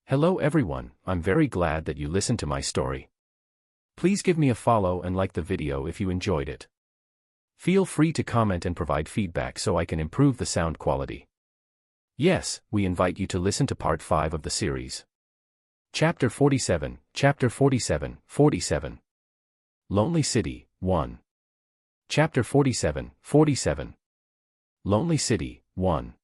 Hello everyone, I'm very glad that you listened to my story. Please give me a follow and like the video if you enjoyed it. Feel free to comment and provide feedback so I can improve the sound quality. Yes, we invite you to listen to part 5 of the series. Chapter 47, 47. Lonely City, 1. Chapter 47. Lonely City, 1.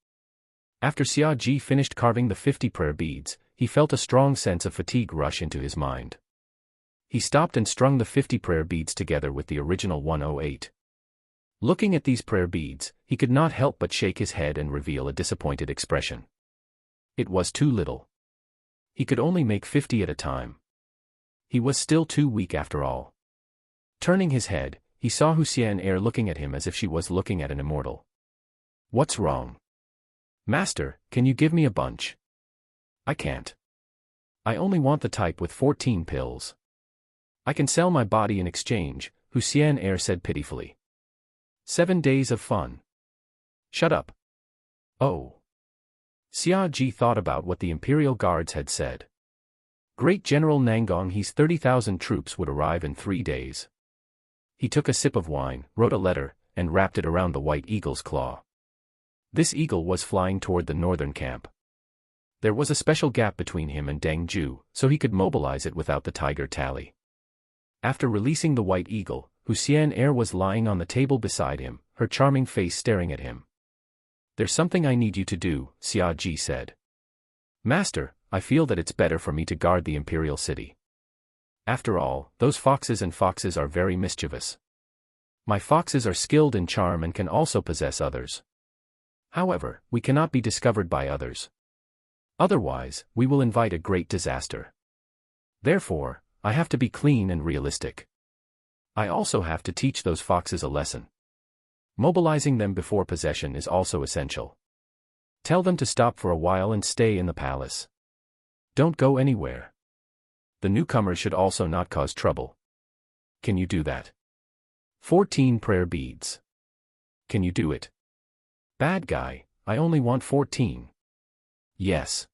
After Xiaji finished carving the 50 prayer beads, he felt a strong sense of fatigue rush into his mind. He stopped and strung the 50 prayer beads together with the original 108. Looking at these prayer beads, he could not help but shake his head and reveal a disappointed expression. It was too little. He could only make 50 at a time. He was still too weak after all. Turning his head, he saw Huxian looking at him as if she was looking at an immortal. What's wrong? Master, can you give me a bunch? I can't. I only want the type with 14 pills. I can sell my body in exchange, Huxian said pitifully. 7 days of fun. Shut up. Oh. Xiaji thought about what the Imperial Guards had said. Great General Nangong's 30,000 troops would arrive in 3 days. He took a sip of wine, wrote a letter, and wrapped it around the white eagle's claw. This eagle was flying toward the northern camp. There was a special gap between him and Deng Ju, so he could mobilize it without the tiger tally. After releasing the white eagle, Huxian was lying on the table beside him, her charming face staring at him. There's something I need you to do, Xiaji said. Master, I feel that it's better for me to guard the imperial city. After all, those foxes are very mischievous. My foxes are skilled in charm and can also possess others. However, we cannot be discovered by others. Otherwise, we will invite a great disaster. Therefore, I have to be clean and realistic. I also have to teach those foxes a lesson. Mobilizing them before possession is also essential. Tell them to stop for a while and stay in the palace. Don't go anywhere. The newcomers should also not cause trouble. Can you do that? 14 prayer beads. Can you do it? Bad guy, I only want 14. Yes.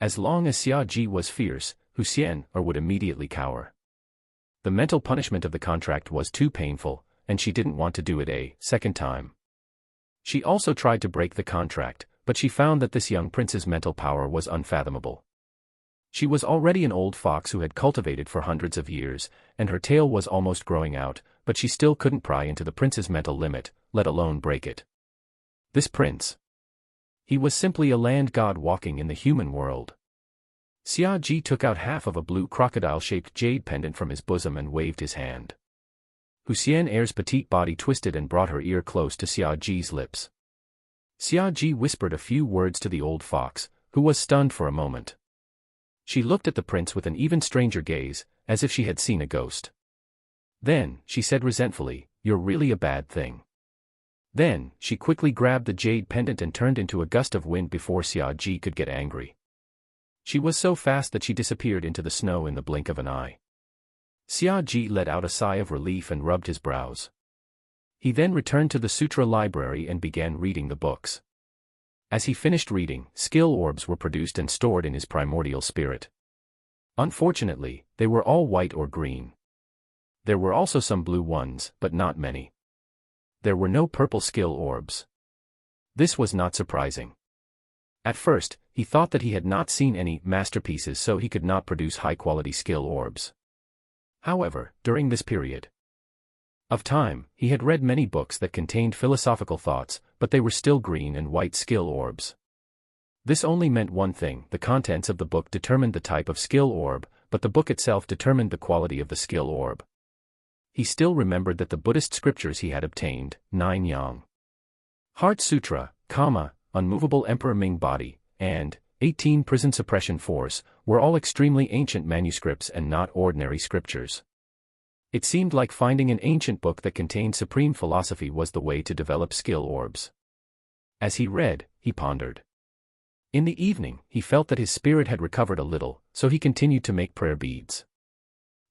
As long as Xiaji was fierce, Huxian would immediately cower. The mental punishment of the contract was too painful, and she didn't want to do it a second time. She also tried to break the contract, but she found that this young prince's mental power was unfathomable. She was already an old fox who had cultivated for hundreds of years, and her tail was almost growing out, but she still couldn't pry into the prince's mental limit, let alone break it. This prince. He was simply a land god walking in the human world. Xiaji took out half of a blue crocodile-shaped jade pendant from his bosom and waved his hand. Huxian's petite body twisted and brought her ear close to Xiaji's lips. Xiaji whispered a few words to the old fox, who was stunned for a moment. She looked at the prince with an even stranger gaze, as if she had seen a ghost. Then, she said resentfully, "You're really a bad thing." Then, she quickly grabbed the jade pendant and turned into a gust of wind before Xiaji could get angry. She was so fast that she disappeared into the snow in the blink of an eye. Xiaji let out a sigh of relief and rubbed his brows. He then returned to the sutra library and began reading the books. As he finished reading, skill orbs were produced and stored in his primordial spirit. Unfortunately, they were all white or green. There were also some blue ones, but not many. There were no purple skill orbs. This was not surprising. At first, he thought that he had not seen any masterpieces, so he could not produce high-quality skill orbs. However, during this period of time, he had read many books that contained philosophical thoughts, but they were still green and white skill orbs. This only meant one thing: the contents of the book determined the type of skill orb, but the book itself determined the quality of the skill orb. He still remembered that the Buddhist scriptures he had obtained, 9 Yang Heart Sutra, Unmovable Emperor Ming Body, and 18 Prison Suppression Force, were all extremely ancient manuscripts and not ordinary scriptures. It seemed like finding an ancient book that contained supreme philosophy was the way to develop skill orbs. As he read, he pondered. In the evening, he felt that his spirit had recovered a little, so he continued to make prayer beads.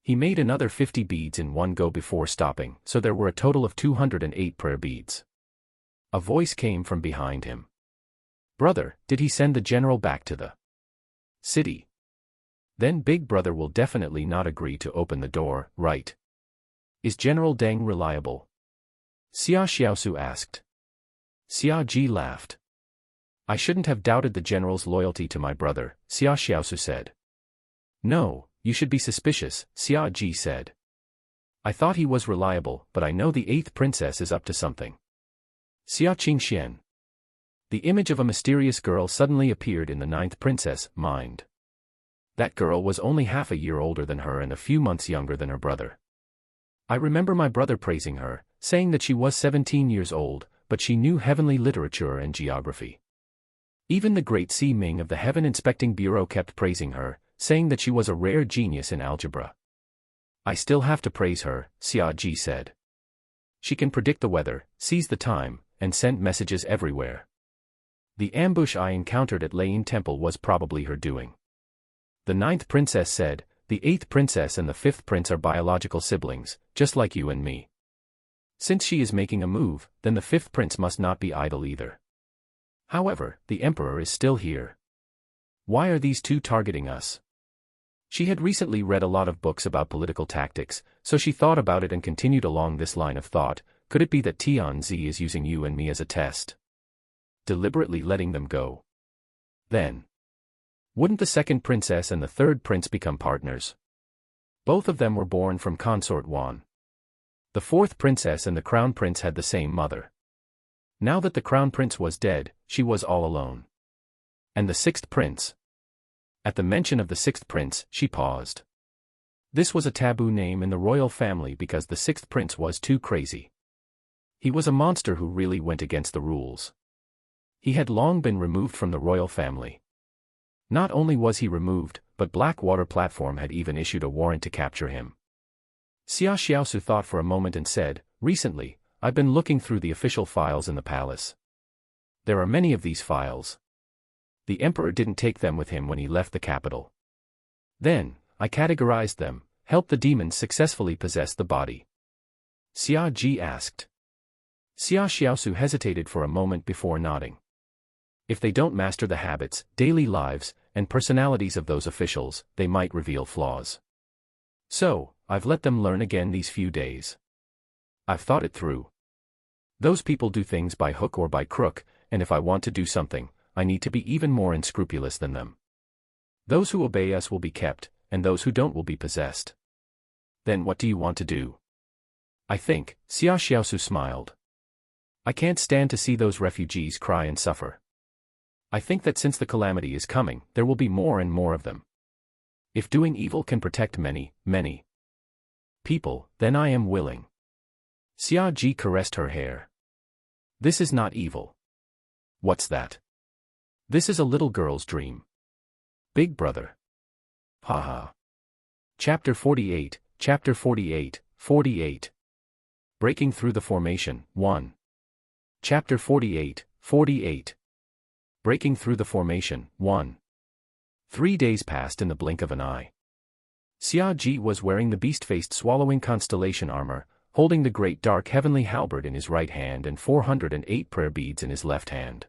He made another 50 beads in one go before stopping, so there were a total of 208 prayer beads. A voice came from behind him. "Brother, did he send the general back to the City. Then Big Brother will definitely not agree to open the door, right? Is General Deng reliable? Xia Xiaosu asked. Xia Ji laughed. I shouldn't have doubted the general's loyalty to my brother, Xia Xiaosu said. No, you should be suspicious, Xia Ji said. I thought he was reliable, but I know the 8th princess is up to something. Xia Qingxian. The image of a mysterious girl suddenly appeared in the 9th princess' mind. That girl was only half a year older than her and a few months younger than her brother. I remember my brother praising her, saying that she was 17 years old, but she knew heavenly literature and geography. Even the great Si Ming of the Heaven Inspecting Bureau kept praising her, saying that she was a rare genius in algebra. I still have to praise her, Xia Ji said. She can predict the weather, sees the time, and send messages everywhere. The ambush I encountered at Lane Temple was probably her doing. The 9th princess said, the 8th princess and the 5th prince are biological siblings, just like you and me. Since she is making a move, then the 5th prince must not be idle either. However, the emperor is still here. Why are these two targeting us? She had recently read a lot of books about political tactics, so she thought about it and continued along this line of thought. Could it be that Tianzi is using you and me as a test? Deliberately letting them go. Then, wouldn't the 2nd princess and the 3rd prince become partners? Both of them were born from consort Wan. The 4th princess and the crown prince had the same mother. Now that the crown prince was dead, she was all alone. And the 6th prince? At the mention of the 6th prince, she paused. This was a taboo name in the royal family because the 6th prince was too crazy. He was a monster who really went against the rules. He had long been removed from the royal family. Not only was he removed, but Blackwater Platform had even issued a warrant to capture him. Xia Xiaosu thought for a moment and said, recently, I've been looking through the official files in the palace. There are many of these files. The emperor didn't take them with him when he left the capital. Then, I categorized them, helped the demons successfully possess the body. Xia Ji asked. Xia Xiaosu hesitated for a moment before nodding. If they don't master the habits, daily lives, and personalities of those officials, they might reveal flaws. So, I've let them learn again these few days. I've thought it through. Those people do things by hook or by crook, and if I want to do something, I need to be even more unscrupulous than them. Those who obey us will be kept, and those who don't will be possessed. Then what do you want to do? I think, Xia Xiaosu smiled. I can't stand to see those refugees cry and suffer. I think that since the calamity is coming, there will be more and more of them. If doing evil can protect many, many people, then I am willing. Xia Ji caressed her hair. This is not evil. What's that? This is a little girl's dream. Big Brother. Haha. Chapter 48, Chapter 48, 48. Breaking Through the Formation, 1. Chapter 48, 48. Breaking Through the Formation, 1. 3 days passed in the blink of an eye. Xia Ji was wearing the beast-faced swallowing constellation armor, holding the great dark heavenly halberd in his right hand and 408 prayer beads in his left hand.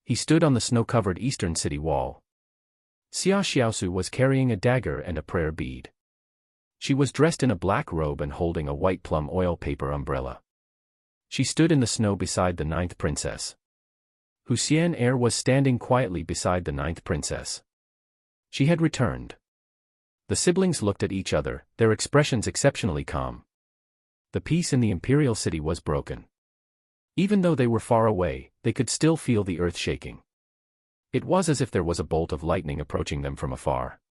He stood on the snow-covered eastern city wall. Xia Xiaosu was carrying a dagger and a prayer bead. She was dressed in a black robe and holding a white plum oil paper umbrella. She stood in the snow beside the 9th princess. Hu Xian was standing quietly beside the 9th princess. She had returned. The siblings looked at each other, their expressions exceptionally calm. The peace in the imperial city was broken. Even though they were far away, they could still feel the earth shaking. It was as if there was a bolt of lightning approaching them from afar.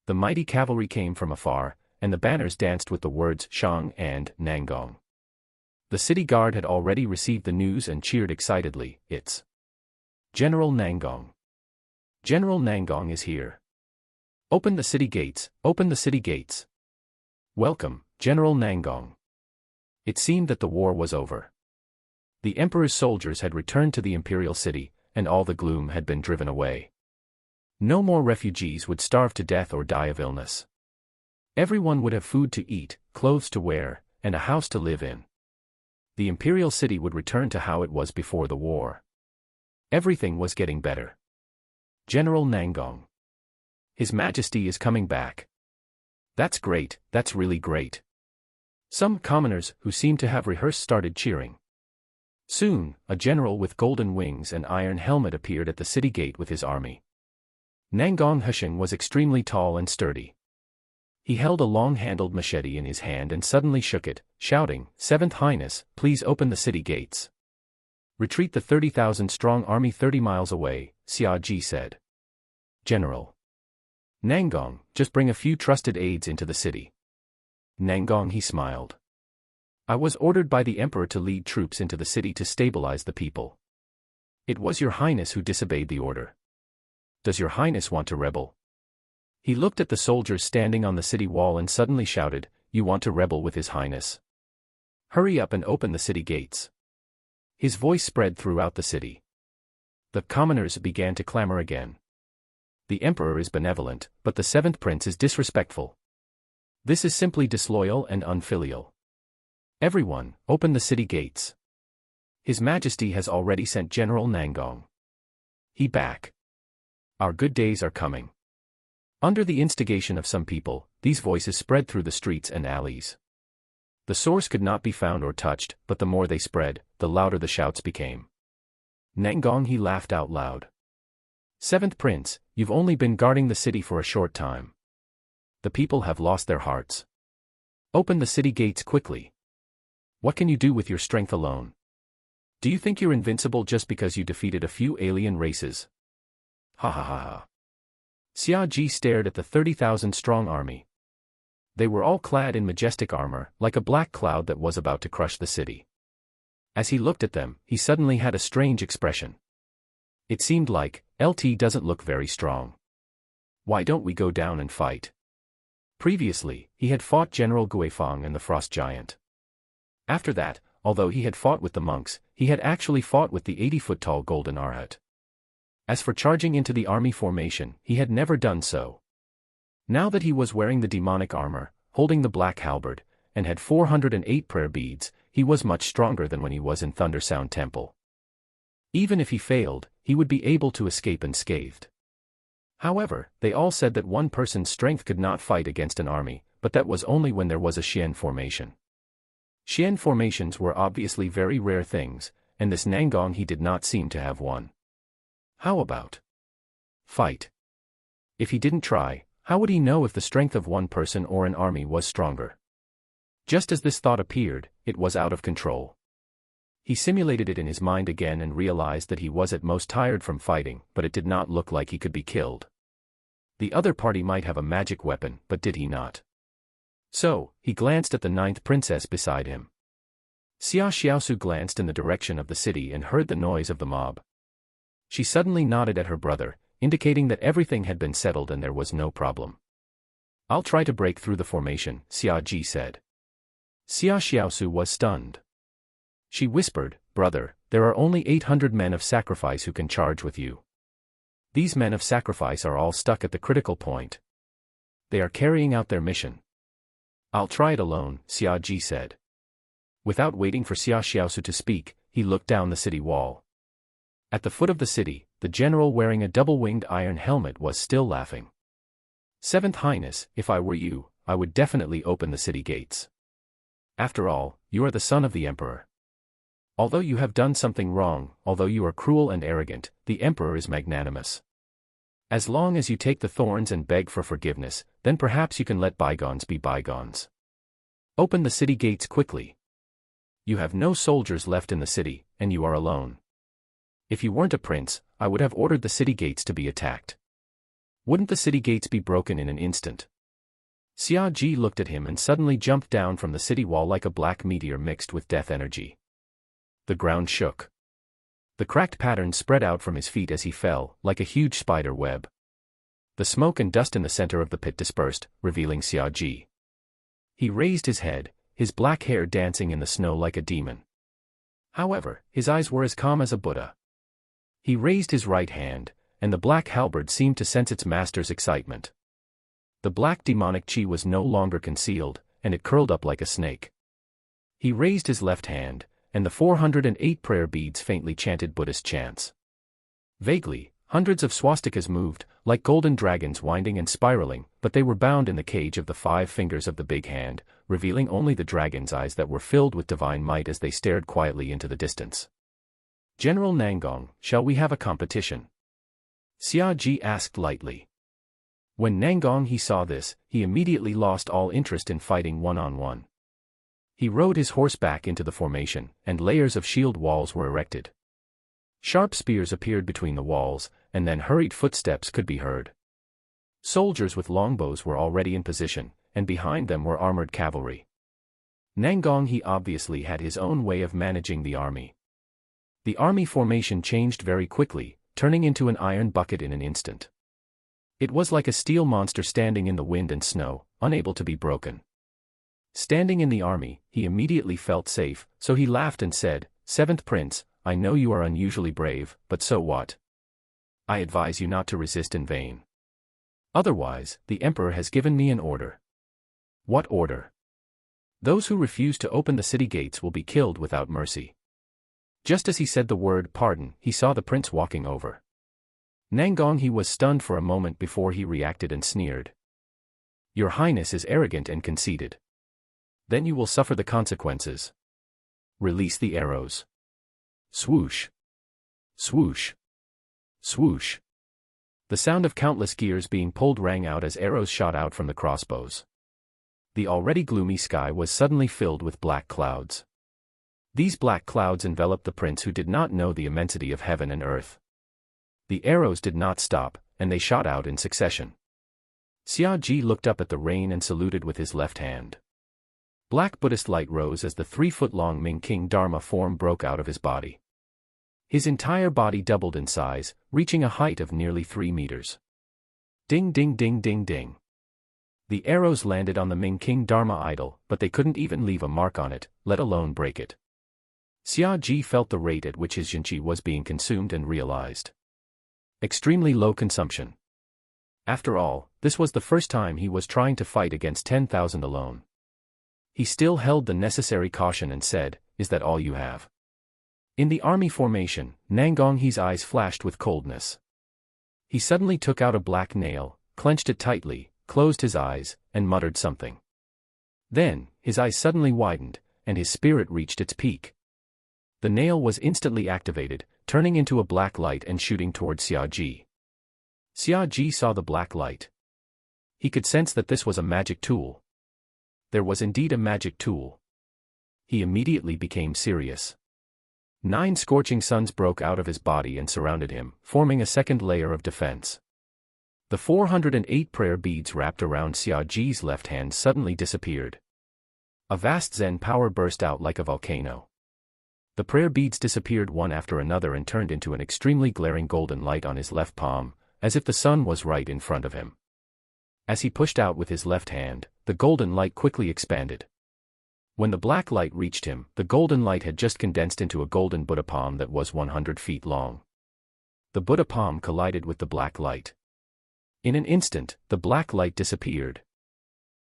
The mighty cavalry came from afar, and the banners danced with the words Shang and Nangong. The city guard had already received the news and cheered excitedly, "It's General Nangong. General Nangong is here. Open the city gates, open the city gates. Welcome, General Nangong." It seemed that the war was over. The emperor's soldiers had returned to the imperial city, and all the gloom had been driven away. No more refugees would starve to death or die of illness. Everyone would have food to eat, clothes to wear, and a house to live in. The imperial city would return to how it was before the war. Everything was getting better. General Nangong. His Majesty is coming back. That's great, that's really great. Some commoners who seemed to have rehearsed started cheering. Soon, a general with golden wings and iron helmet appeared at the city gate with his army. Nangong Husheng was extremely tall and sturdy. He held a long-handled machete in his hand and suddenly shook it, shouting, "Seventh Highness, please open the city gates." "Retreat the 30,000-strong army 30 miles away," Xia Ji said. "General." "Nangong, just bring a few trusted aides into the city." Nangong, he smiled. "I was ordered by the emperor to lead troops into the city to stabilize the people. It was your highness who disobeyed the order. Does your highness want to rebel?" He looked at the soldiers standing on the city wall and suddenly shouted, "You want to rebel with his highness? Hurry up and open the city gates." His voice spread throughout the city. The commoners began to clamor again. "The emperor is benevolent, but the seventh prince is disrespectful. This is simply disloyal and unfilial. Everyone, open the city gates. His Majesty has already sent General Nangong. He back. Our good days are coming." Under the instigation of some people, these voices spread through the streets and alleys. The source could not be found or touched, but the more they spread, the louder the shouts became. Nangong, he laughed out loud. "Seventh Prince, you've only been guarding the city for a short time. The people have lost their hearts. Open the city gates quickly. What can you do with your strength alone? Do you think you're invincible just because you defeated a few alien races? Ha ha ha ha." Xia Ji stared at the 30,000-strong army. They were all clad in majestic armor, like a black cloud that was about to crush the city. As he looked at them, he suddenly had a strange expression. It seemed like, "LT doesn't look very strong. Why don't we go down and fight?" Previously, he had fought General Guifang and the Frost Giant. After that, although he had fought with the monks, he had actually fought with the 80-foot-tall Golden Arhat. As for charging into the army formation, he had never done so. Now that he was wearing the demonic armor, holding the black halberd, and had 408 prayer beads, he was much stronger than when he was in Thundersound Temple. Even if he failed, he would be able to escape unscathed. However, they all said that one person's strength could not fight against an army, but that was only when there was a Xian formation. Xian formations were obviously very rare things, and this Nangong he did not seem to have one. How about fight? If he didn't try, how would he know if the strength of one person or an army was stronger? Just as this thought appeared, it was out of control. He simulated it in his mind again and realized that he was at most tired from fighting, but it did not look like he could be killed. The other party might have a magic weapon, but did he not? So, he glanced at the 9th princess beside him. Xia Xiaosu glanced in the direction of the city and heard the noise of the mob. She suddenly nodded at her brother, indicating that everything had been settled and there was no problem. "I'll try to break through the formation," Xia Ji said. Xia Xiaosu was stunned. She whispered, "Brother, there are only 800 men of sacrifice who can charge with you. These men of sacrifice are all stuck at the critical point. They are carrying out their mission." "I'll try it alone," Xia Ji said. Without waiting for Xia Xiaosu to speak, he looked down the city wall. At the foot of the city, the general wearing a double-winged iron helmet was still laughing. "Seventh Highness, if I were you, I would definitely open the city gates. After all, you are the son of the emperor. Although you have done something wrong, although you are cruel and arrogant, the emperor is magnanimous. As long as you take the thorns and beg for forgiveness, then perhaps you can let bygones be bygones. Open the city gates quickly. You have no soldiers left in the city, and you are alone. If you weren't a prince, I would have ordered the city gates to be attacked. Wouldn't the city gates be broken in an instant?" Xia Ji looked at him and suddenly jumped down from the city wall like a black meteor mixed with death energy. The ground shook. The cracked pattern spread out from his feet as he fell, like a huge spider web. The smoke and dust in the center of the pit dispersed, revealing Xia Ji. He raised his head, his black hair dancing in the snow like a demon. However, his eyes were as calm as a Buddha. He raised his right hand, and the black halberd seemed to sense its master's excitement. The black demonic chi was no longer concealed, and it curled up like a snake. He raised his left hand, and the 408 prayer beads faintly chanted Buddhist chants. Vaguely, Hundreds of swastikas moved, like golden dragons winding and spiraling, but they were bound in the cage of the 5 fingers of the big hand, revealing only the dragon's eyes that were filled with divine might as they stared quietly into the distance. "General Nangong, shall we have a competition?" Xia Ji asked lightly. When Nangong he saw this, he immediately lost all interest in fighting one-on-one. He rode his horse back into the formation, and layers of shield walls were erected. Sharp spears appeared between the walls, and then hurried footsteps could be heard. Soldiers with longbows were already in position, and behind them were armored cavalry. Nangong he obviously had his own way of managing the army. The army formation changed very quickly, turning into an iron bucket in an instant. It was like a steel monster standing in the wind and snow, unable to be broken. Standing in the army, he immediately felt safe, so he laughed and said, "Seventh Prince, I know you are unusually brave, but so what? I advise you not to resist in vain. Otherwise, the Emperor has given me an order." "What order?" "Those who refuse to open the city gates will be killed without mercy." Just as he said the word "pardon," he saw the prince walking over. Nangong he was stunned for a moment before he reacted and sneered. "Your Highness is arrogant and conceited. Then you will suffer the consequences. Release the arrows." Swoosh! Swoosh! Swoosh! The sound of countless gears being pulled rang out as arrows shot out from the crossbows. The already gloomy sky was suddenly filled with black clouds. These black clouds enveloped the prince who did not know the immensity of heaven and earth. The arrows did not stop, and they shot out in succession. Xia Ji looked up at the rain and saluted with his left hand. Black Buddhist light rose as the 3-foot-long Ming King Dharma form broke out of his body. His entire body doubled in size, reaching a height of nearly 3 meters. Ding ding ding ding ding. The arrows landed on the Ming King Dharma idol, but they couldn't even leave a mark on it, let alone break it. Xia Ji felt the rate at which his Jinqi was being consumed and realized. Extremely low consumption. After all, this was the first time he was trying to fight against 10,000 alone. He still held the necessary caution and said, "Is that all you have?" In the army formation, Nangong He's eyes flashed with coldness. He suddenly took out a black nail, clenched it tightly, closed his eyes, and muttered something. Then, his eyes suddenly widened, and his spirit reached its peak. The nail was instantly activated, turning into a black light and shooting toward Xia Ji. Xia Ji saw the black light. He could sense that this was a magic tool. There was indeed a magic tool. He immediately became serious. 9 scorching suns broke out of his body and surrounded him, forming a second layer of defense. The 408 prayer beads wrapped around Xia Ji's left hand suddenly disappeared. A vast Zen power burst out like a volcano. The prayer beads disappeared one after another and turned into an extremely glaring golden light on his left palm, as if the sun was right in front of him. As he pushed out with his left hand, the golden light quickly expanded. When the black light reached him, the golden light had just condensed into a golden Buddha palm that was 100 feet long. The Buddha palm collided with the black light. In an instant, the black light disappeared.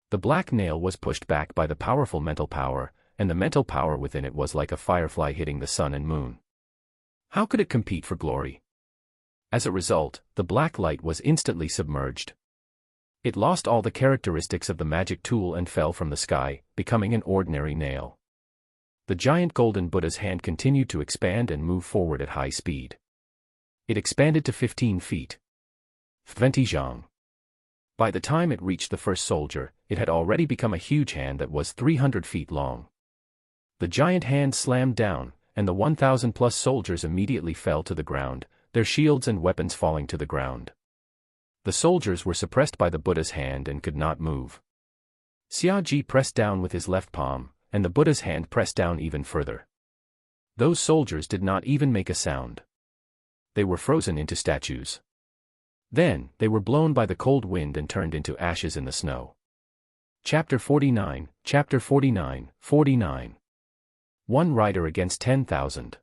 The black nail was pushed back by the powerful mental power, and the mental power within it was like a firefly hitting the sun and moon. How could it compete for glory? As a result, the black light was instantly submerged. It lost all the characteristics of the magic tool and fell from the sky, becoming an ordinary nail. The giant golden Buddha's hand continued to expand and move forward at high speed. It expanded to 15 feet. 20 zhang. By the time it reached the first soldier, it had already become a huge hand that was 300 feet long. The giant hand slammed down, and the 1,000-plus soldiers immediately fell to the ground, their shields and weapons falling to the ground. The soldiers were suppressed by the Buddha's hand and could not move. Xia Ji pressed down with his left palm, and the Buddha's hand pressed down even further. Those soldiers did not even make a sound. They were frozen into statues. Then, they were blown by the cold wind and turned into ashes in the snow. Chapter 49, Chapter 49, 49. One rider against 10,000.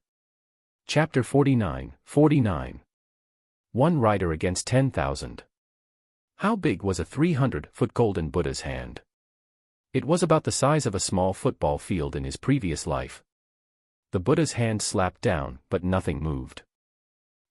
Chapter 49, 49. One rider against 10,000. How big was a 300-foot golden Buddha's hand? It was about the size of a small football field in his previous life. The Buddha's hand slapped down, but nothing moved.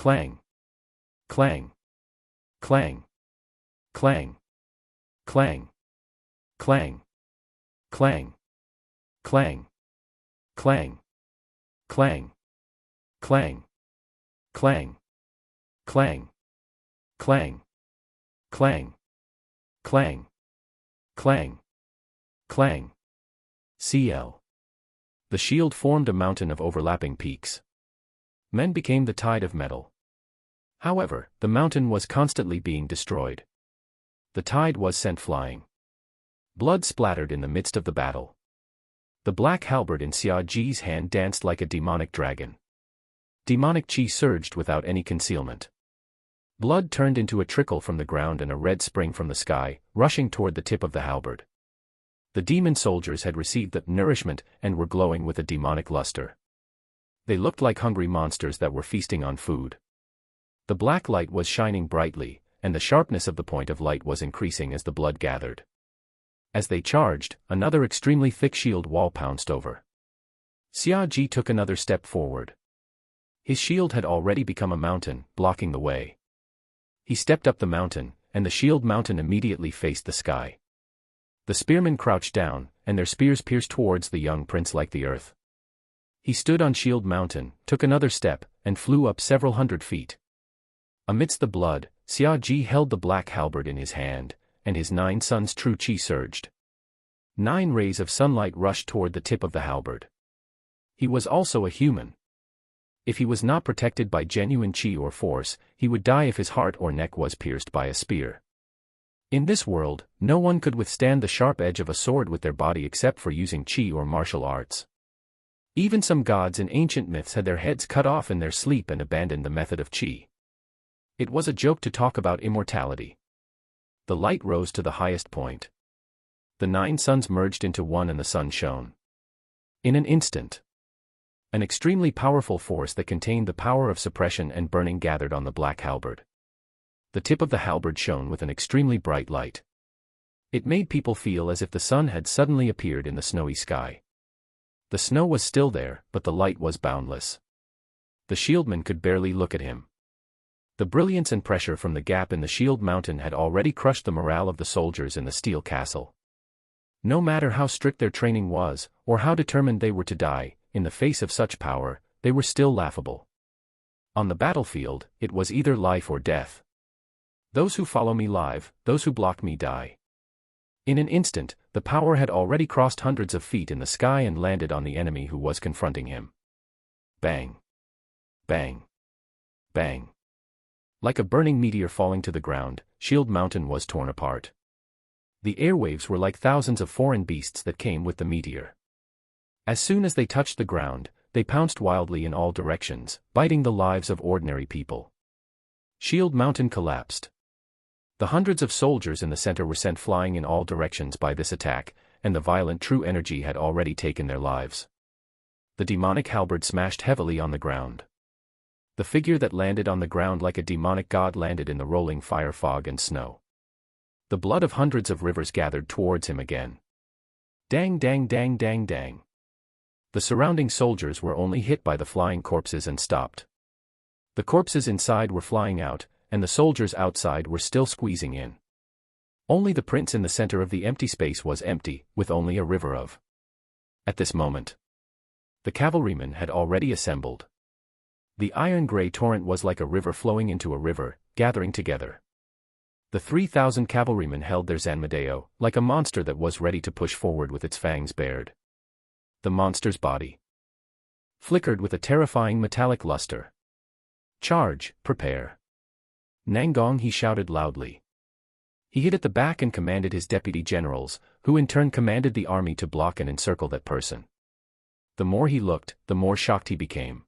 Clang. Clang. Clang. Clang. Clang. Clang. Clang. Clang. Clang. Clang. Clang. Clang. Clang. Clang. Clang. Clang. Clang. Clang. CL. The shield formed a mountain of overlapping peaks. Men became the tide of metal. However, the mountain was constantly being destroyed. The tide was sent flying. Blood splattered in the midst of the battle. The black halberd in Xia Ji's hand danced like a demonic dragon. Demonic chi surged without any concealment. Blood turned into a trickle from the ground and a red spring from the sky, rushing toward the tip of the halberd. The demon soldiers had received the nourishment and were glowing with a demonic luster. They looked like hungry monsters that were feasting on food. The black light was shining brightly, and the sharpness of the point of light was increasing as the blood gathered. As they charged, another extremely thick shield wall pounced over. Xia Ji took another step forward. His shield had already become a mountain, blocking the way. He stepped up the mountain, and the shield mountain immediately faced the sky. The spearmen crouched down, and their spears pierced towards the young prince like the earth. He stood on Shield Mountain, took another step, and flew up several hundred feet. Amidst the blood, Xia Ji held the black halberd in his hand, and his 9 sons' true chi surged. 9 rays of sunlight rushed toward the tip of the halberd. He was also a human. If he was not protected by genuine chi or force, he would die if his heart or neck was pierced by a spear. In this world, no one could withstand the sharp edge of a sword with their body except for using chi or martial arts. Even some gods in ancient myths had their heads cut off in their sleep and abandoned the method of chi. It was a joke to talk about immortality. The light rose to the highest point. The 9 suns merged into one and the sun shone. In an instant, an extremely powerful force that contained the power of suppression and burning gathered on the black halberd. The tip of the halberd shone with an extremely bright light. It made people feel as if the sun had suddenly appeared in the snowy sky. The snow was still there, but the light was boundless. The shieldman could barely look at him. The brilliance and pressure from the gap in the shield mountain had already crushed the morale of the soldiers in the steel castle. No matter how strict their training was, or how determined they were to die, in the face of such power, they were still laughable. On the battlefield, it was either life or death. Those who follow me live, those who block me die. In an instant, the power had already crossed hundreds of feet in the sky and landed on the enemy who was confronting him. Bang! Bang! Bang! Like a burning meteor falling to the ground, Shield Mountain was torn apart. The airwaves were like thousands of foreign beasts that came with the meteor. As soon as they touched the ground, they pounced wildly in all directions, biting the lives of ordinary people. Shield Mountain collapsed. The hundreds of soldiers in the center were sent flying in all directions by this attack, and the violent true energy had already taken their lives. The demonic halberd smashed heavily on the ground. The figure that landed on the ground like a demonic god landed in the rolling fire fog and snow. The blood of hundreds of rivers gathered towards him again. Dang dang dang dang dang. The surrounding soldiers were only hit by the flying corpses and stopped. The corpses inside were flying out, and the soldiers outside were still squeezing in. Only the prince in the center of the empty space was empty, with only a river of. At this moment, the cavalrymen had already assembled. The iron-gray torrent was like a river flowing into a river, gathering together. The 3,000 cavalrymen held their Zanmadeo, like a monster that was ready to push forward with its fangs bared. The monster's body flickered with a terrifying metallic luster. Charge, prepare. Nangong, he shouted loudly. He hit at the back and commanded his deputy generals, who in turn commanded the army to block and encircle that person. The more he looked, the more shocked he became.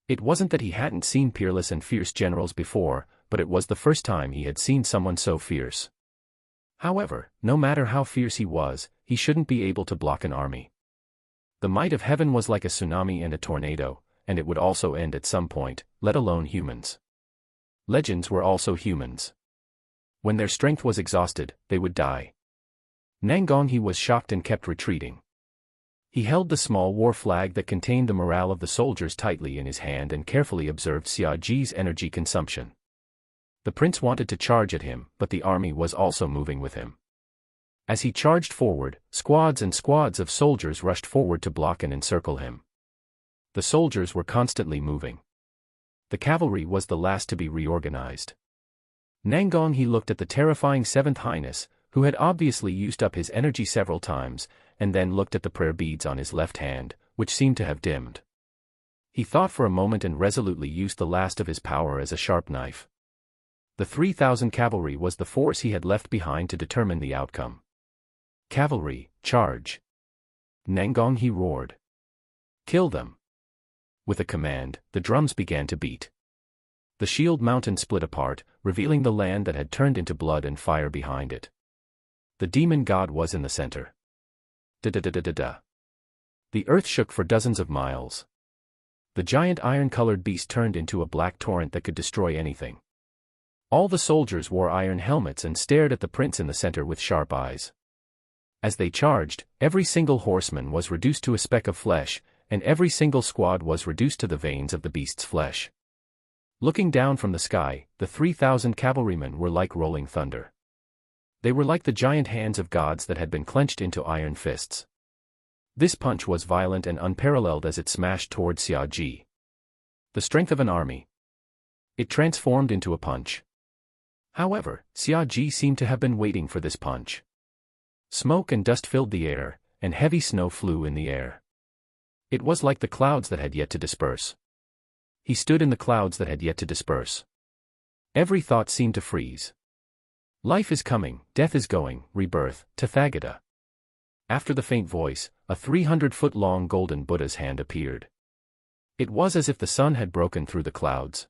It wasn't that he hadn't seen peerless and fierce generals before, but it was the first time he had seen someone so fierce. However, no matter how fierce he was, he shouldn't be able to block an army. The might of heaven was like a tsunami and a tornado, and it would also end at some point, let alone humans. Legends were also humans. When their strength was exhausted, they would die. Nangong, he was shocked and kept retreating. He held the small war flag that contained the morale of the soldiers tightly in his hand and carefully observed Xiaoji's energy consumption. The prince wanted to charge at him, but the army was also moving with him. As he charged forward, squads and squads of soldiers rushed forward to block and encircle him. The soldiers were constantly moving. The cavalry was the last to be reorganized. Nangong he looked at the terrifying Seventh Highness, who had obviously used up his energy several times, and then looked at the prayer beads on his left hand, which seemed to have dimmed. He thought for a moment and resolutely used the last of his power as a sharp knife. The 3,000 cavalry was the force he had left behind to determine the outcome. Cavalry, charge! Nangong he roared. Kill them! With a command, the drums began to beat. The shield mountain split apart, revealing the land that had turned into blood and fire behind it. The demon god was in the center. Da-da-da-da-da-da. The earth shook for dozens of miles. The giant iron-colored beast turned into a black torrent that could destroy anything. All the soldiers wore iron helmets and stared at the prince in the center with sharp eyes. As they charged, every single horseman was reduced to a speck of flesh, and every single squad was reduced to the veins of the beast's flesh. Looking down from the sky, the 3,000 cavalrymen were like rolling thunder. They were like the giant hands of gods that had been clenched into iron fists. This punch was violent and unparalleled as it smashed toward Xiaoji. The strength of an army. It transformed into a punch. However, Xiaoji seemed to have been waiting for this punch. Smoke and dust filled the air, and heavy snow flew in the air. It was like the clouds that had yet to disperse. He stood in the clouds that had yet to disperse. Every thought seemed to freeze. Life is coming, death is going, rebirth, Tathagata. After the faint voice, a 300-foot-long golden Buddha's hand appeared. It was as if the sun had broken through the clouds.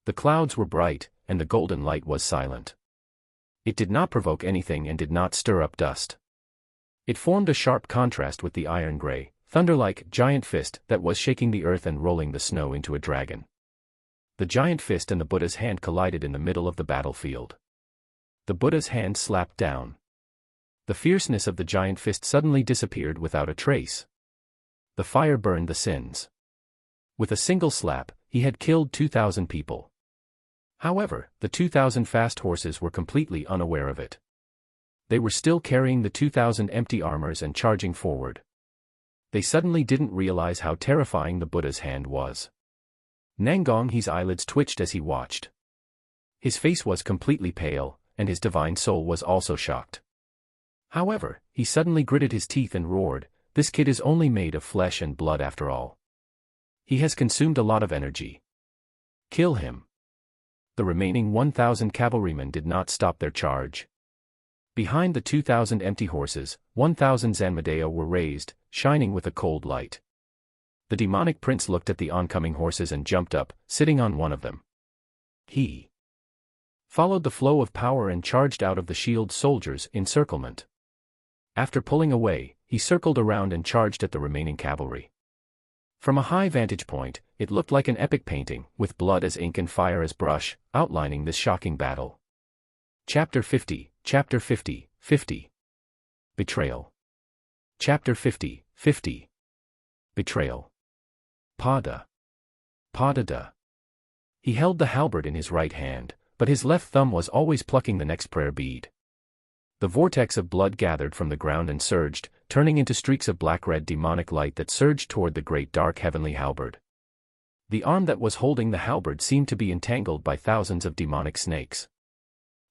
The clouds were bright, and the golden light was silent. It did not provoke anything and did not stir up dust. It formed a sharp contrast with the iron-gray, thunder-like, giant fist that was shaking the earth and rolling the snow into a dragon. The giant fist and the Buddha's hand collided in the middle of the battlefield. The Buddha's hand slapped down. The fierceness of the giant fist suddenly disappeared without a trace. The fire burned the sins. With a single slap, he had killed 2,000 people. However, the 2,000 fast horses were completely unaware of it. They were still carrying the 2,000 empty armors and charging forward. They suddenly didn't realize how terrifying the Buddha's hand was. Nangong He's eyelids twitched as he watched. His face was completely pale, and his divine soul was also shocked. However, he suddenly gritted his teeth and roared, "This kid is only made of flesh and blood after all. He has consumed a lot of energy. Kill him." The remaining 1,000 cavalrymen did not stop their charge. Behind the 2,000 empty horses, 1,000 Zanmadeo were raised, shining with a cold light. The demonic prince looked at the oncoming horses and jumped up, sitting on one of them. He followed the flow of power and charged out of the shield's soldiers' encirclement. After pulling away, he circled around and charged at the remaining cavalry. From a high vantage point, it looked like an epic painting, with blood as ink and fire as brush, outlining this shocking battle. Chapter 50, Chapter 50, 50. Betrayal. Chapter 50, 50. Betrayal. Pada. Pada-da. He held the halberd in his right hand, but his left thumb was always plucking the next prayer bead. The vortex of blood gathered from the ground and surged, turning into streaks of black-red demonic light that surged toward the great dark heavenly halberd. The arm that was holding the halberd seemed to be entangled by thousands of demonic snakes.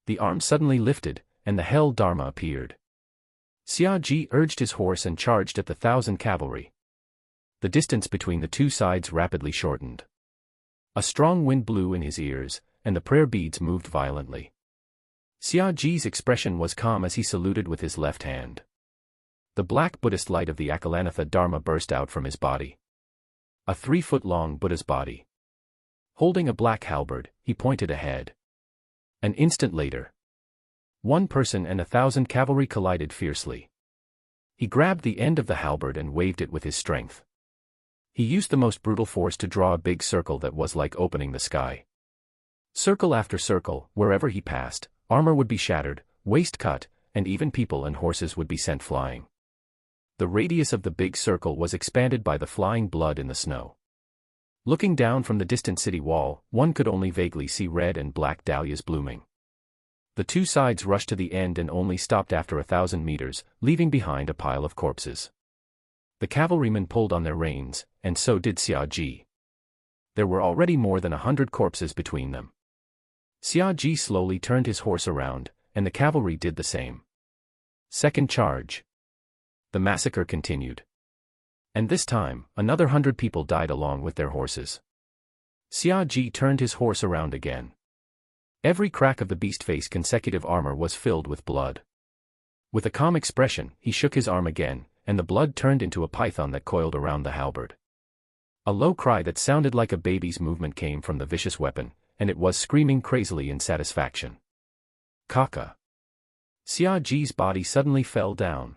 The arm suddenly lifted, and the Hell Dharma appeared. Xiaoji urged his horse and charged at the 1,000 cavalry. The distance between the two sides rapidly shortened. A strong wind blew in his ears, and the prayer beads moved violently. Xiaoji's expression was calm as he saluted with his left hand. The black Buddhist light of the Akalanatha Dharma burst out from his body. A 3-foot-long Buddha's body. Holding a black halberd, he pointed ahead. An instant later, one person and 1,000 cavalry collided fiercely. He grabbed the end of the halberd and waved it with his strength. He used the most brutal force to draw a big circle that was like opening the sky. Circle after circle, wherever he passed, armor would be shattered, waist cut, and even people and horses would be sent flying. The radius of the big circle was expanded by the flying blood in the snow. Looking down from the distant city wall, one could only vaguely see red and black dahlias blooming. The two sides rushed to the end and only stopped after 1,000 meters, leaving behind a pile of corpses. The cavalrymen pulled on their reins, and so did Xia Ji. There were already more than 100 corpses between them. Xia Ji slowly turned his horse around, and the cavalry did the same. Second charge. The massacre continued. And this time, another 100 people died along with their horses. Xia Ji turned his horse around again. Every crack of the beast-face consecutive armor was filled with blood. With a calm expression, he shook his arm again, and the blood turned into a python that coiled around the halberd. A low cry that sounded like a baby's movement came from the vicious weapon, and it was screaming crazily in satisfaction. Kaka. Xia Ji's body suddenly fell down.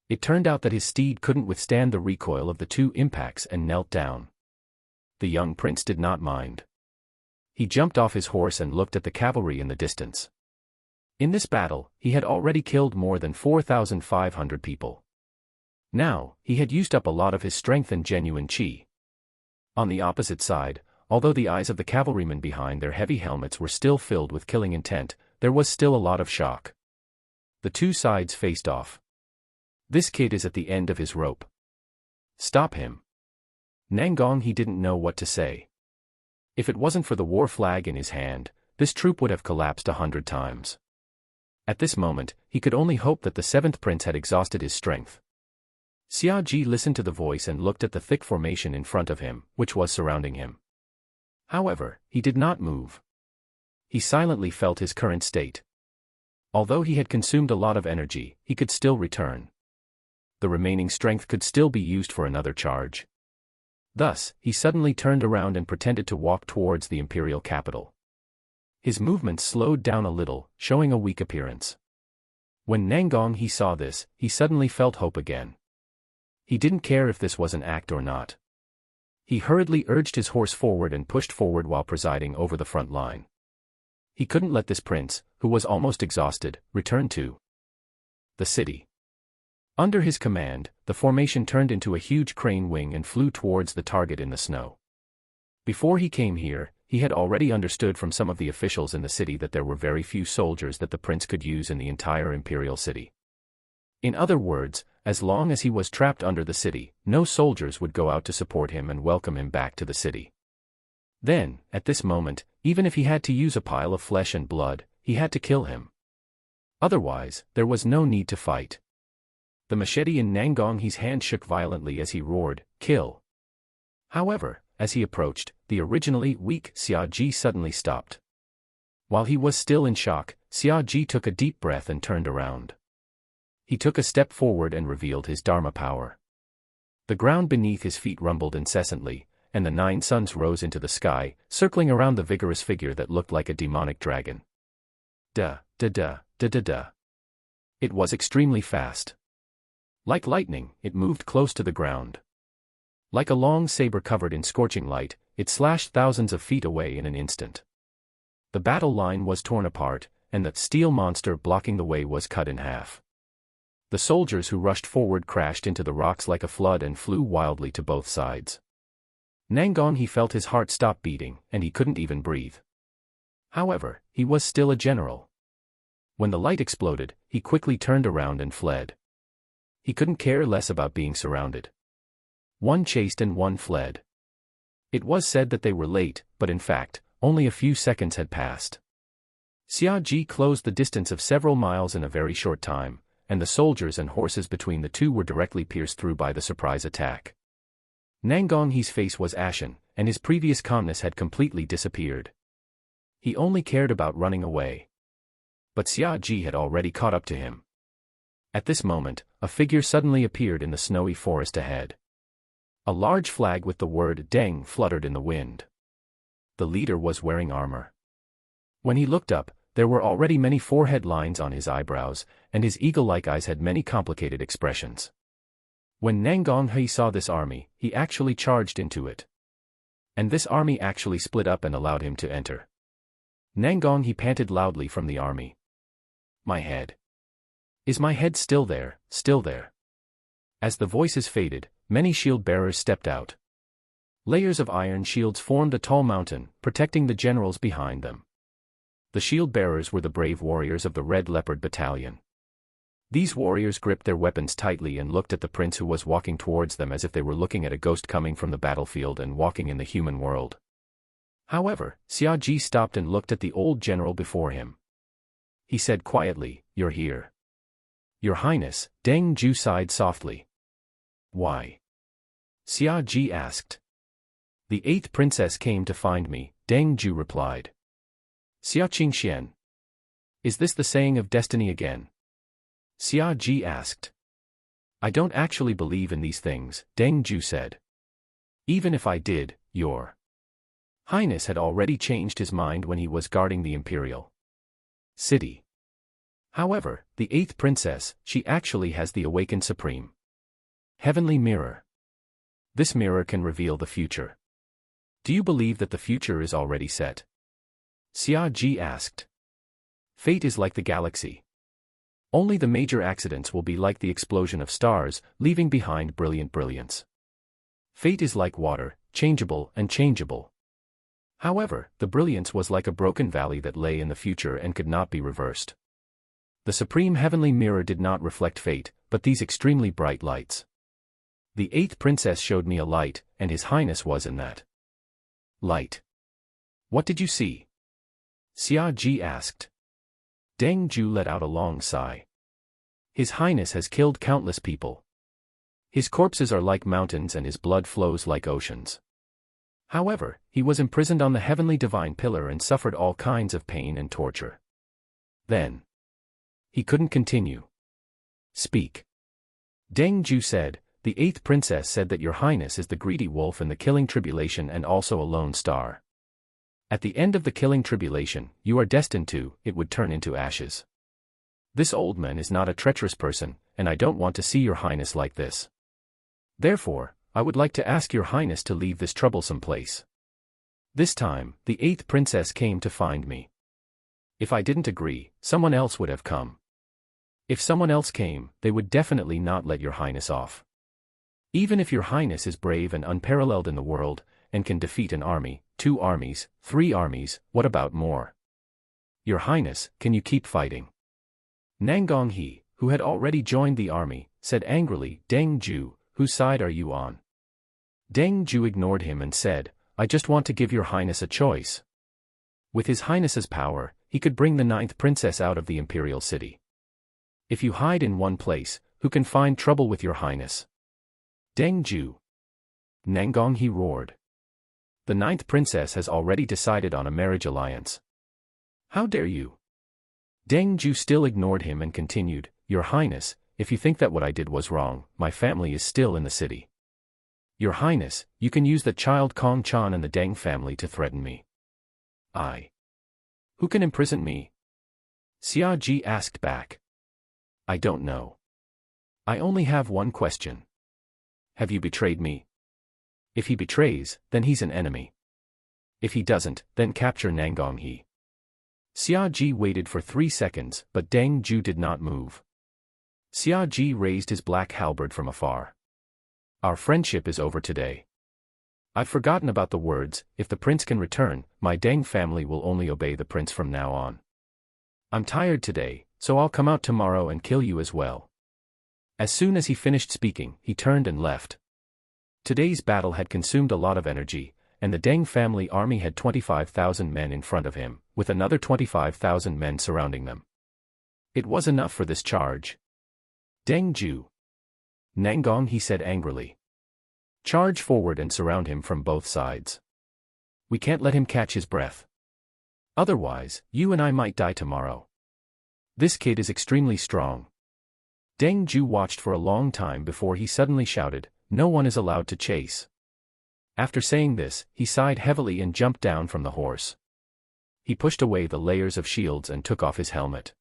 It turned out that his steed couldn't withstand the recoil of the two impacts and knelt down. The young prince did not mind. He jumped off his horse and looked at the cavalry in the distance. In this battle, he had already killed more than 4,500 people. Now, he had used up a lot of his strength and genuine qi. On the opposite side, although the eyes of the cavalrymen behind their heavy helmets were still filled with killing intent, there was still a lot of shock. The two sides faced off. This kid is at the end of his rope. Stop him. Nangong he didn't know what to say. If it wasn't for the war flag in his hand, this troop would have collapsed 100 times. At this moment, he could only hope that the seventh prince had exhausted his strength. Xia Ji listened to the voice and looked at the thick formation in front of him, which was surrounding him. However, he did not move. He silently felt his current state. Although he had consumed a lot of energy, he could still return. The remaining strength could still be used for another charge. Thus, he suddenly turned around and pretended to walk towards the imperial capital. His movements slowed down a little, showing a weak appearance. When Nangong he saw this, he suddenly felt hope again. He didn't care if this was an act or not. He hurriedly urged his horse forward and pushed forward while presiding over the front line. He couldn't let this prince, who was almost exhausted, return to the city. Under his command, the formation turned into a huge crane wing and flew towards the target in the snow. Before he came here, he had already understood from some of the officials in the city that there were very few soldiers that the prince could use in the entire imperial city. In other words, as long as he was trapped under the city, no soldiers would go out to support him and welcome him back to the city. Then, at this moment, even if he had to use a pile of flesh and blood, he had to kill him. Otherwise, there was no need to fight. The machete in Nangong's hand shook violently as he roared, "Kill!" However, as he approached, the originally weak Xia Ji suddenly stopped. While he was still in shock, Xia Ji took a deep breath and turned around. He took a step forward and revealed his Dharma power. The ground beneath his feet rumbled incessantly, and the 9 suns rose into the sky, circling around the vigorous figure that looked like a demonic dragon. Da, da da, da da da. It was extremely fast. Like lightning, it moved close to the ground. Like a long saber covered in scorching light, it slashed thousands of feet away in an instant. The battle line was torn apart, and the steel monster blocking the way was cut in half. The soldiers who rushed forward crashed into the rocks like a flood and flew wildly to both sides. Nangong he felt his heart stop beating, and he couldn't even breathe. However, he was still a general. When the light exploded, he quickly turned around and fled. He couldn't care less about being surrounded. One chased and one fled. It was said that they were late, but in fact, only a few seconds had passed. Xia Ji closed the distance of several miles in a very short time, and the soldiers and horses between the two were directly pierced through by the surprise attack. Nangong's face was ashen, and his previous calmness had completely disappeared. He only cared about running away. But Xia Ji had already caught up to him. At this moment, a figure suddenly appeared in the snowy forest ahead. A large flag with the word Deng fluttered in the wind. The leader was wearing armor. When he looked up, there were already many forehead lines on his eyebrows, and his eagle-like eyes had many complicated expressions. When Nangong saw this army, he actually charged into it. And this army actually split up and allowed him to enter. Nangong panted loudly from the army. "My head. Is my head still there, still there?" As the voices faded, many shield-bearers stepped out. Layers of iron shields formed a tall mountain, protecting the generals behind them. The shield-bearers were the brave warriors of the Red Leopard Battalion. These warriors gripped their weapons tightly and looked at the prince who was walking towards them as if they were looking at a ghost coming from the battlefield and walking in the human world. However, Xia Ji stopped and looked at the old general before him. He said quietly, "You're here." "Your Highness," Deng Ju sighed softly. "Why?" Xia Ji asked. "The 8th princess came to find me," Deng Ju replied. "Xia Qingxian. Is this the saying of destiny again?" Xia Ji asked. "I don't actually believe in these things," Deng Ju said. "Even if I did, your Highness had already changed his mind when he was guarding the imperial city. However, the 8th princess, she actually has the awakened supreme heavenly mirror. This mirror can reveal the future. Do you believe that the future is already set?" Xia Ji asked. "Fate is like the galaxy. Only the major accidents will be like the explosion of stars, leaving behind brilliant brilliance. Fate is like water, changeable and changeable. However, the brilliance was like a broken valley that lay in the future and could not be reversed. The supreme heavenly mirror did not reflect fate, but these extremely bright lights. The 8th princess showed me a light, and His Highness was in that light." "What did you see?" Xia Ji asked. Deng Ju let out a long sigh. "His Highness has killed countless people. His corpses are like mountains and his blood flows like oceans. However, he was imprisoned on the heavenly divine pillar and suffered all kinds of pain and torture. Then he couldn't continue. Speak." Deng Ju said, "The 8th princess said that your Highness is the greedy wolf in the killing tribulation and also a lone star. At the end of the killing tribulation, you are destined to, it would turn into ashes. This old man is not a treacherous person, and I don't want to see your Highness like this. Therefore, I would like to ask your Highness to leave this troublesome place." This time, the 8th princess came to find me. If I didn't agree, someone else would have come. If someone else came, they would definitely not let your Highness off. Even if your Highness is brave and unparalleled in the world, and can defeat an army, 2 armies, 3 armies, what about more? Your Highness, can you keep fighting?" Nangong He, who had already joined the army, said angrily, "Deng Ju, whose side are you on?" Deng Ju ignored him and said, "I just want to give your Highness a choice." With His Highness's power, he could bring the 9th princess out of the imperial city. If you hide in one place, who can find trouble with your Highness? Deng Ju. Nangong He roared. The 9th princess has already decided on a marriage alliance. How dare you? Deng Ju still ignored him and continued, "Your Highness, if you think that what I did was wrong, my family is still in the city. Your Highness, you can use the child Kong Chan and the Deng family to threaten me." Who can imprison me?" Xia Ji asked back. "I don't know. I only have one question. Have you betrayed me? If he betrays, then he's an enemy. If he doesn't, then capture Nangong He." Xia Ji waited for 3 seconds, but Deng Ju did not move. Xia Ji raised his black halberd from afar. "Our friendship is over today. I've forgotten about the words, if the prince can return, my Deng family will only obey the prince from now on. I'm tired today, so I'll come out tomorrow and kill you as well." As soon as he finished speaking, he turned and left. Today's battle had consumed a lot of energy, and the Deng family army had 25,000 men in front of him, with another 25,000 men surrounding them. It was enough for this charge. "Deng Ju. Nangong," he said angrily. "Charge forward and surround him from both sides. We can't let him catch his breath. Otherwise, you and I might die tomorrow. This kid is extremely strong." Deng Ju watched for a long time before he suddenly shouted, "No one is allowed to chase." After saying this, he sighed heavily and jumped down from the horse. He pushed away the layers of shields and took off his helmet.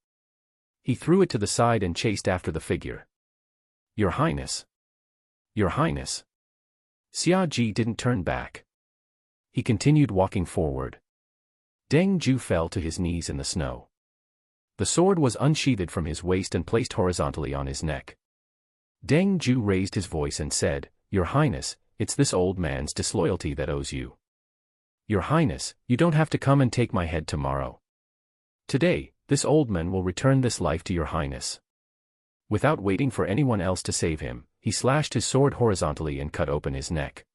He threw it to the side and chased after the figure. "Your Highness! Your Highness!" Xia Ji didn't turn back. He continued walking forward. Deng Ju fell to his knees in the snow. The sword was unsheathed from his waist and placed horizontally on his neck. Deng Ju raised his voice and said, "Your Highness, it's this old man's disloyalty that owes you. Your Highness, you don't have to come and take my head tomorrow. Today, this old man will return this life to your Highness." Without waiting for anyone else to save him, he slashed his sword horizontally and cut open his neck.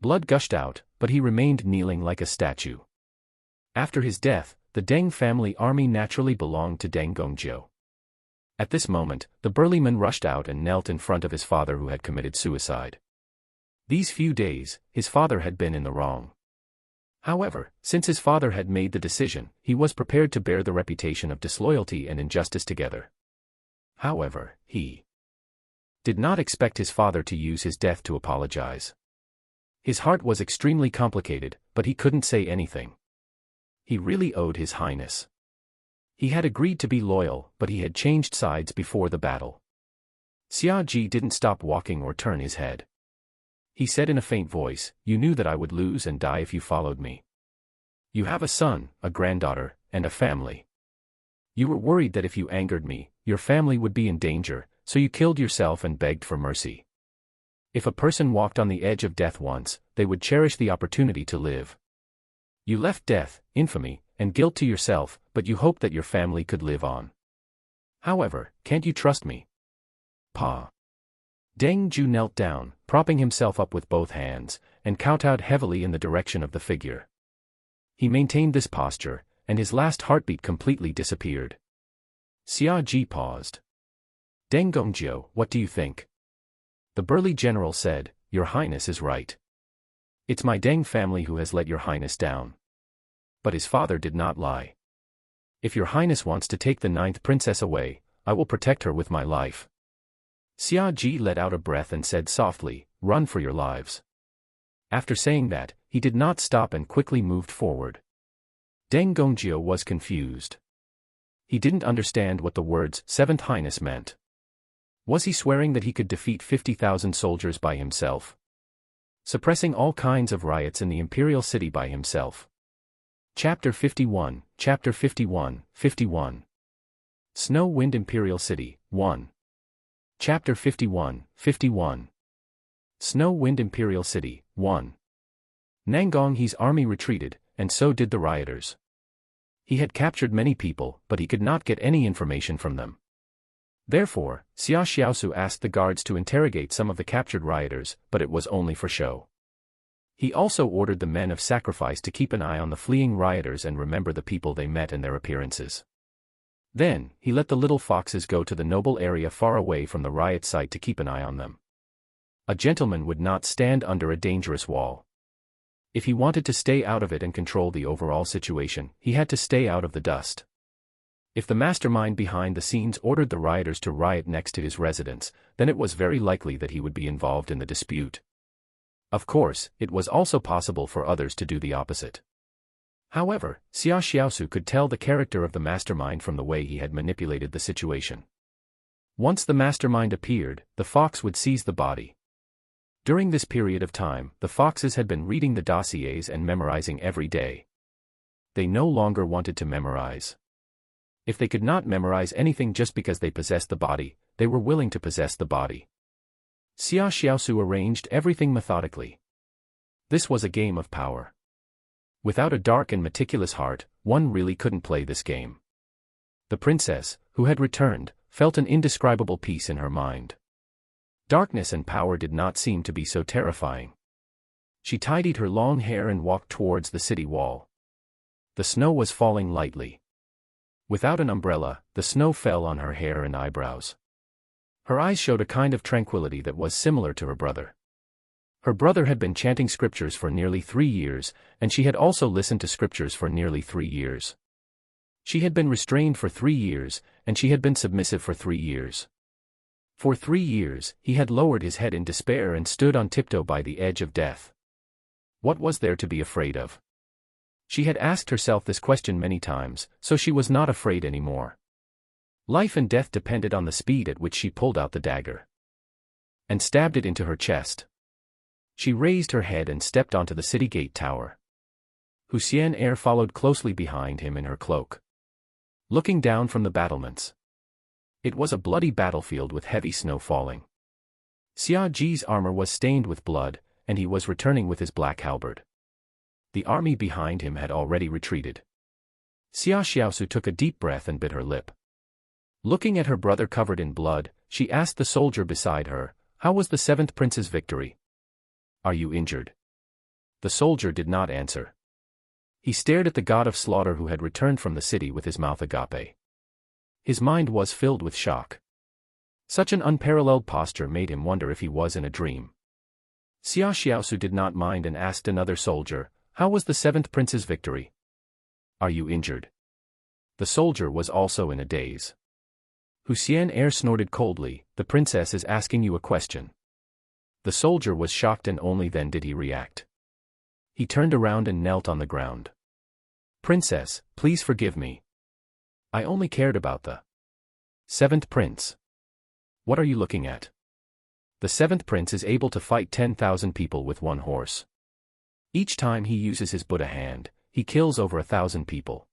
Blood gushed out, but he remained kneeling like a statue. After his death, the Deng family army naturally belonged to Deng Gongjiu. At this moment, the burly man rushed out and knelt in front of his father who had committed suicide. These few days, his father had been in the wrong. However, since his father had made the decision, he was prepared to bear the reputation of disloyalty and injustice together. However, he did not expect his father to use his death to apologize. His heart was extremely complicated, but he couldn't say anything. He really owed his Highness. He had agreed to be loyal, but he had changed sides before the battle. Xia Ji didn't stop walking or turn his head. He said in a faint voice, "You knew that I would lose and die if you followed me. You have a son, a granddaughter, and a family. You were worried that if you angered me, your family would be in danger, so you killed yourself and begged for mercy. If a person walked on the edge of death once, they would cherish the opportunity to live. You left death, infamy, and guilt to yourself, but you hoped that your family could live on. However, can't you trust me?" Pa. Deng Ju knelt down, propping himself up with both hands, and kowtowed heavily in the direction of the figure. He maintained this posture, and his last heartbeat completely disappeared. Xia Ji paused. "Deng Gongjiu, what do you think?" The burly general said, "Your Highness is right. It's my Deng family who has let your Highness down." But his father did not lie. "If your Highness wants to take the 9th princess away, I will protect her with my life." Xia Ji let out a breath and said softly, "Run for your lives." After saying that, he did not stop and quickly moved forward. Deng Gongjiu was confused. He didn't understand what the words 7th Highness meant. Was he swearing that he could defeat 50,000 soldiers by himself? Suppressing all kinds of riots in the imperial city by himself? Chapter 51, Chapter 51, 51. Snow Wind Imperial City, 1. Chapter 51, 51. Snow Wind Imperial City, 1. Nangonghi's army retreated, and so did the rioters. He had captured many people, but he could not get any information from them. Therefore, Xia Xiaosu asked the guards to interrogate some of the captured rioters, but it was only for show. He also ordered the men of sacrifice to keep an eye on the fleeing rioters and remember the people they met and their appearances. Then, he let the little foxes go to the noble area far away from the riot site to keep an eye on them. A gentleman would not stand under a dangerous wall. If he wanted to stay out of it and control the overall situation, he had to stay out of the dust. If the mastermind behind the scenes ordered the rioters to riot next to his residence, then it was very likely that he would be involved in the dispute. Of course, it was also possible for others to do the opposite. However, Xia Xiaosu could tell the character of the mastermind from the way he had manipulated the situation. Once the mastermind appeared, the fox would seize the body. During this period of time, the foxes had been reading the dossiers and memorizing every day. They no longer wanted to memorize. If they could not memorize anything just because they possessed the body, they were willing to possess the body. Xia Xiaosu arranged everything methodically. This was a game of power. Without a dark and meticulous heart, one really couldn't play this game. The princess, who had returned, felt an indescribable peace in her mind. Darkness and power did not seem to be so terrifying. She tidied her long hair and walked towards the city wall. The snow was falling lightly. Without an umbrella, the snow fell on her hair and eyebrows. Her eyes showed a kind of tranquility that was similar to her brother. Her brother had been chanting scriptures for nearly 3 years, and she had also listened to scriptures for nearly 3 years. She had been restrained for 3 years, and she had been submissive for 3 years. For 3 years, he had lowered his head in despair and stood on tiptoe by the edge of death. What was there to be afraid of? She had asked herself this question many times, so she was not afraid anymore. Life and death depended on the speed at which she pulled out the dagger and stabbed it into her chest. She raised her head and stepped onto the city gate tower. Huxian Er followed closely behind him in her cloak. Looking down from the battlements. It was a bloody battlefield with heavy snow falling. Xia Ji's armor was stained with blood, and he was returning with his black halberd. The army behind him had already retreated. Xia Xiaosu took a deep breath and bit her lip. Looking at her brother covered in blood, she asked the soldier beside her, "How was the seventh prince's victory? Are you injured?" The soldier did not answer. He stared at the god of slaughter who had returned from the city with his mouth agape. His mind was filled with shock. Such an unparalleled posture made him wonder if he was in a dream. Xia Xiaosu did not mind and asked another soldier, "How was the seventh prince's victory? Are you injured?" The soldier was also in a daze. Huxian Air snorted coldly, "The princess is asking you a question." The soldier was shocked and only then did he react. He turned around and knelt on the ground. "Princess, please forgive me. I only cared about the seventh prince." "What are you looking at? The seventh prince is able to fight 10,000 people with one horse. Each time he uses his Buddha hand, he kills over 1,000 people.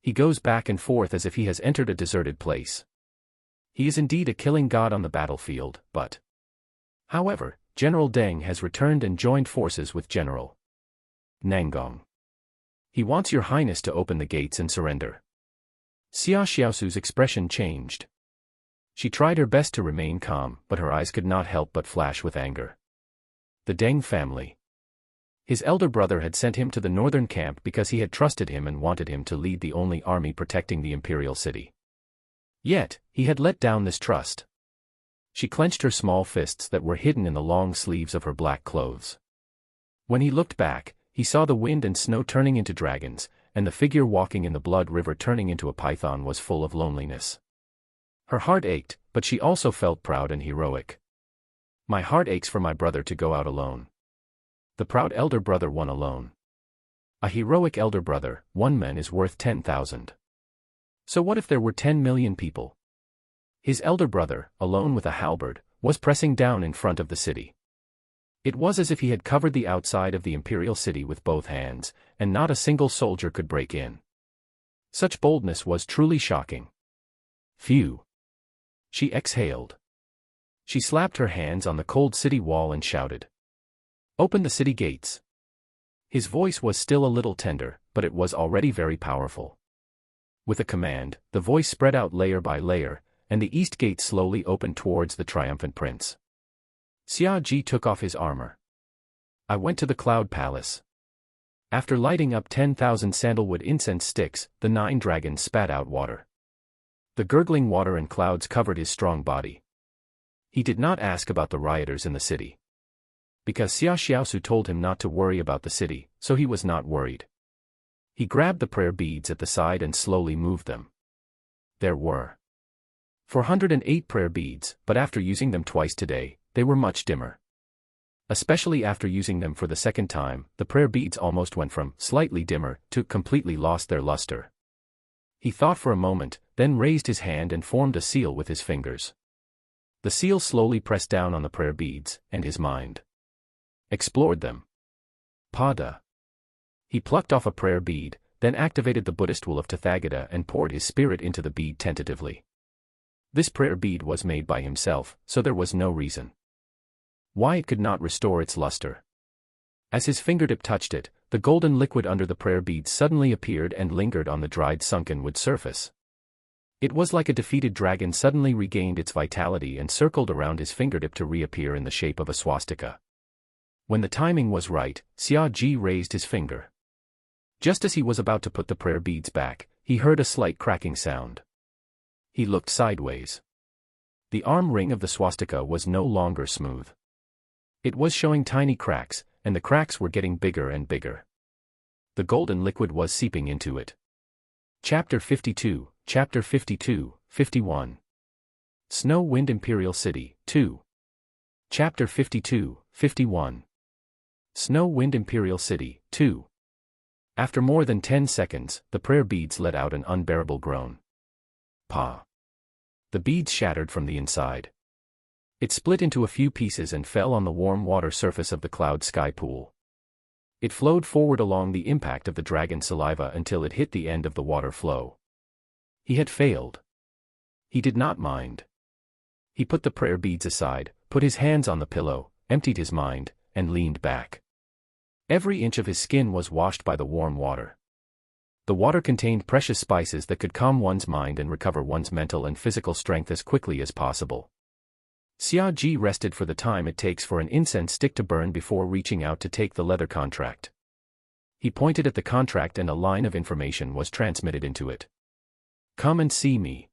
He goes back and forth as if he has entered a deserted place. He is indeed a killing god on the battlefield, but however, General Deng has returned and joined forces with General Nangong. He wants your highness to open the gates and surrender." Xia Xiaosu's expression changed. She tried her best to remain calm, but her eyes could not help but flash with anger. The Deng family. His elder brother had sent him to the northern camp because he had trusted him and wanted him to lead the only army protecting the imperial city. Yet, he had let down this trust. She clenched her small fists that were hidden in the long sleeves of her black clothes. When he looked back, he saw the wind and snow turning into dragons, and the figure walking in the blood river turning into a python was full of loneliness. Her heart ached, but she also felt proud and heroic. "My heart aches for my brother to go out alone. The proud elder brother won alone. A heroic elder brother, one man is worth 10,000. So what if there were 10 million people?" His elder brother, alone with a halberd, was pressing down in front of the city. It was as if he had covered the outside of the imperial city with both hands, and not a single soldier could break in. Such boldness was truly shocking. Phew. She exhaled. She slapped her hands on the cold city wall and shouted, "Open the city gates." His voice was still a little tender, but it was already very powerful. With a command, the voice spread out layer by layer, and the east gate slowly opened towards the triumphant prince. Xia Ji took off his armor. "I went to the Cloud Palace. After lighting up 10,000 sandalwood incense sticks, the 9 dragons spat out water. The gurgling water and clouds covered his strong body. He did not ask about the rioters in the city. Because Xia Xiaosu told him not to worry about the city, so he was not worried. He grabbed the prayer beads at the side and slowly moved them. There were 408 prayer beads, but after using them twice today, they were much dimmer. Especially after using them for the second time, the prayer beads almost went from slightly dimmer to completely lost their luster. He thought for a moment, then raised his hand and formed a seal with his fingers. The seal slowly pressed down on the prayer beads, and his mind explored them. Pada. He plucked off a prayer bead, then activated the Buddhist will of Tathagata and poured his spirit into the bead tentatively. This prayer bead was made by himself, so there was no reason why it could not restore its luster. As his fingertip touched it, the golden liquid under the prayer beads suddenly appeared and lingered on the dried sunken wood surface. It was like a defeated dragon suddenly regained its vitality and circled around his fingertip to reappear in the shape of a swastika. When the timing was right, Xia Ji raised his finger. Just as he was about to put the prayer beads back, he heard a slight cracking sound. He looked sideways. The arm ring of the swastika was no longer smooth. It was showing tiny cracks, and the cracks were getting bigger and bigger. The golden liquid was seeping into it. Chapter 52, Chapter 52, 51. Snow Wind Imperial City, 2. Chapter 52, 51. Snow Wind Imperial City, 2. After more than 10 seconds, the prayer beads let out an unbearable groan. Pa. The beads shattered from the inside. It split into a few pieces and fell on the warm water surface of the cloud sky pool. It flowed forward along the impact of the dragon's saliva until it hit the end of the water flow. He had failed. He did not mind. He put the prayer beads aside, put his hands on the pillow, emptied his mind, and leaned back. Every inch of his skin was washed by the warm water. The water contained precious spices that could calm one's mind and recover one's mental and physical strength as quickly as possible. Xia Ji rested for the time it takes for an incense stick to burn before reaching out to take the leather contract. He pointed at the contract and a line of information was transmitted into it. "Come and see me.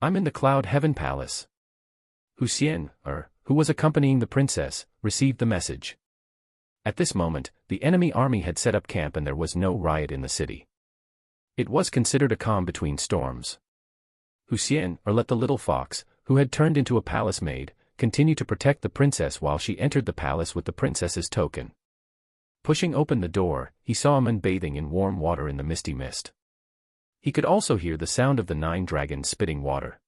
I'm in the Cloud Heaven Palace." Hu Xian, who was accompanying the princess, received the message. At this moment, the enemy army had set up camp and there was no riot in the city. It was considered a calm between storms. Hu Xian, let the little fox, who had turned into a palace maid, continue to protect the princess while she entered the palace with the princess's token. Pushing open the door, he saw a man bathing in warm water in the misty mist. He could also hear the sound of the 9 dragons spitting water.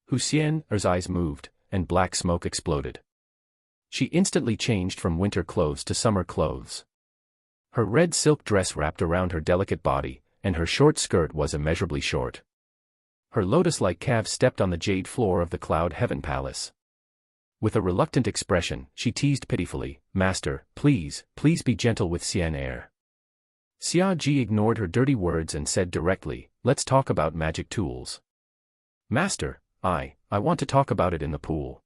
Hu Xian's eyes moved, and black smoke exploded. She instantly changed from winter clothes to summer clothes. Her red silk dress wrapped around her delicate body, and her short skirt was immeasurably short. Her lotus-like calves stepped on the jade floor of the Cloud Heaven Palace. With a reluctant expression, she teased pitifully, "Master, please be gentle with Xian." Xia Ji ignored her dirty words and said directly, "Let's talk about magic tools." "Master, I want to talk about it in the pool."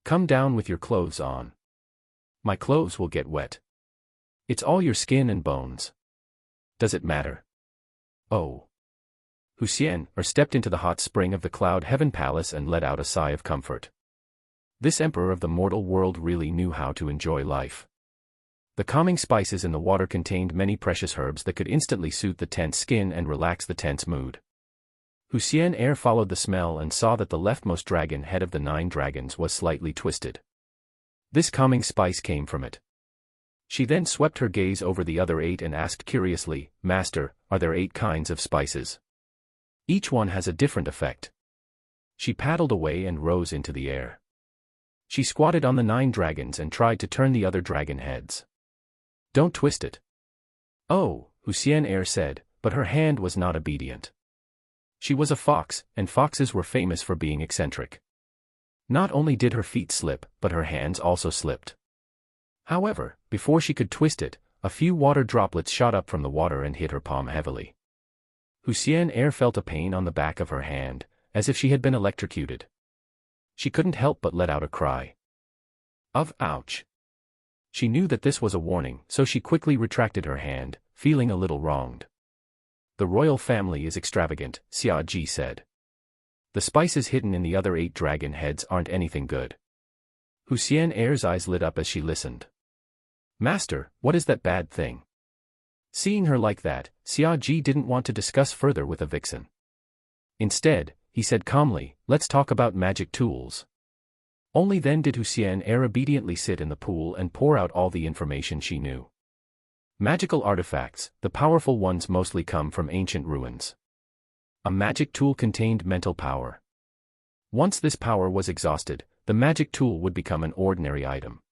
"Come down with your clothes on." "My clothes will get wet." "It's all your skin and bones." "Does it matter?" "Oh." Hu Xian stepped into the hot spring of the Cloud Heaven Palace and let out a sigh of comfort. This emperor of the mortal world really knew how to enjoy life. The calming spices in the water contained many precious herbs that could instantly soothe the tense skin and relax the tense mood. Hu Xian followed the smell and saw that the leftmost dragon head of the 9 dragons was slightly twisted. This calming spice came from it. She then swept her gaze over the other 8 and asked curiously, "Master, are there 8 kinds of spices? Each one has a different effect." She paddled away and rose into the air. She squatted on the 9 dragons and tried to turn the other dragon heads. "Don't twist it." "Oh," Hu Xian said, but her hand was not obedient. She was a fox, and foxes were famous for being eccentric. Not only did her feet slip, but her hands also slipped. However, before she could twist it, a few water droplets shot up from the water and hit her palm heavily. Hu Xian felt a pain on the back of her hand, as if she had been electrocuted. She couldn't help but let out a cry of ouch. She knew that this was a warning, so she quickly retracted her hand, feeling a little wronged. "The royal family is extravagant," Xia Ji said. "The spices hidden in the other 8 dragon heads aren't anything good." Hu Xian's eyes lit up as she listened. "Master, what is that bad thing?" Seeing her like that, Xia Ji didn't want to discuss further with a vixen. Instead, he said calmly, "Let's talk about magic tools." Only then did Hu Xian obediently sit in the pool and pour out all the information she knew. Magical artifacts, the powerful ones mostly come from ancient ruins. A magic tool contained mental power. Once this power was exhausted, the magic tool would become an ordinary item.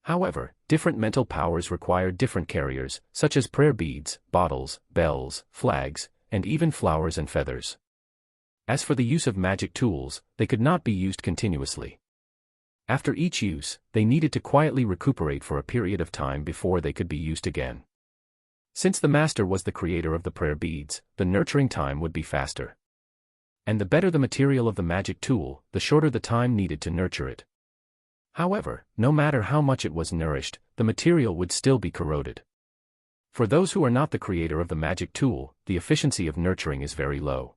However, different mental powers required different carriers, such as prayer beads, bottles, bells, flags, and even flowers and feathers. As for the use of magic tools, they could not be used continuously. After each use, they needed to quietly recuperate for a period of time before they could be used again. Since the master was the creator of the prayer beads, the nurturing time would be faster. And the better the material of the magic tool, the shorter the time needed to nurture it. However, no matter how much it was nourished, the material would still be corroded. For those who are not the creator of the magic tool, the efficiency of nurturing is very low.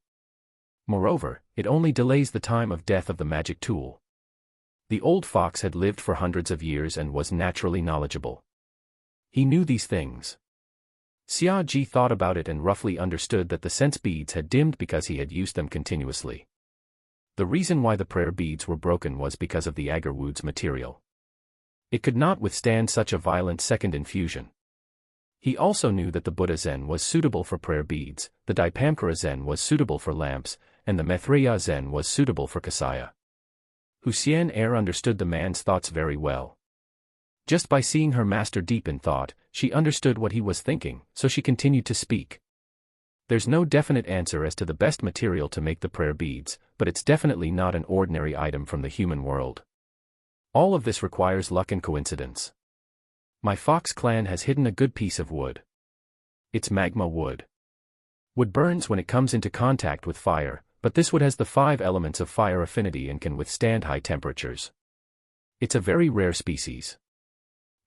Moreover, it only delays the time of death of the magic tool. The old fox had lived for hundreds of years and was naturally knowledgeable. He knew these things. Xia Ji thought about it and roughly understood that the sense beads had dimmed because he had used them continuously. The reason why the prayer beads were broken was because of the agarwood's material. It could not withstand such a violent second infusion. He also knew that the Buddha Zen was suitable for prayer beads, the Dipamkara Zen was suitable for lamps, and the Maitreya Zen was suitable for kasaya. Hu Xian understood the man's thoughts very well. Just by seeing her master deep in thought, she understood what he was thinking, so she continued to speak. "There's no definite answer as to the best material to make the prayer beads, but it's definitely not an ordinary item from the human world. All of this requires luck and coincidence. My fox clan has hidden a good piece of wood. It's magma wood. Wood burns when it comes into contact with fire, but this wood has the 5 elements of fire affinity and can withstand high temperatures. It's a very rare species.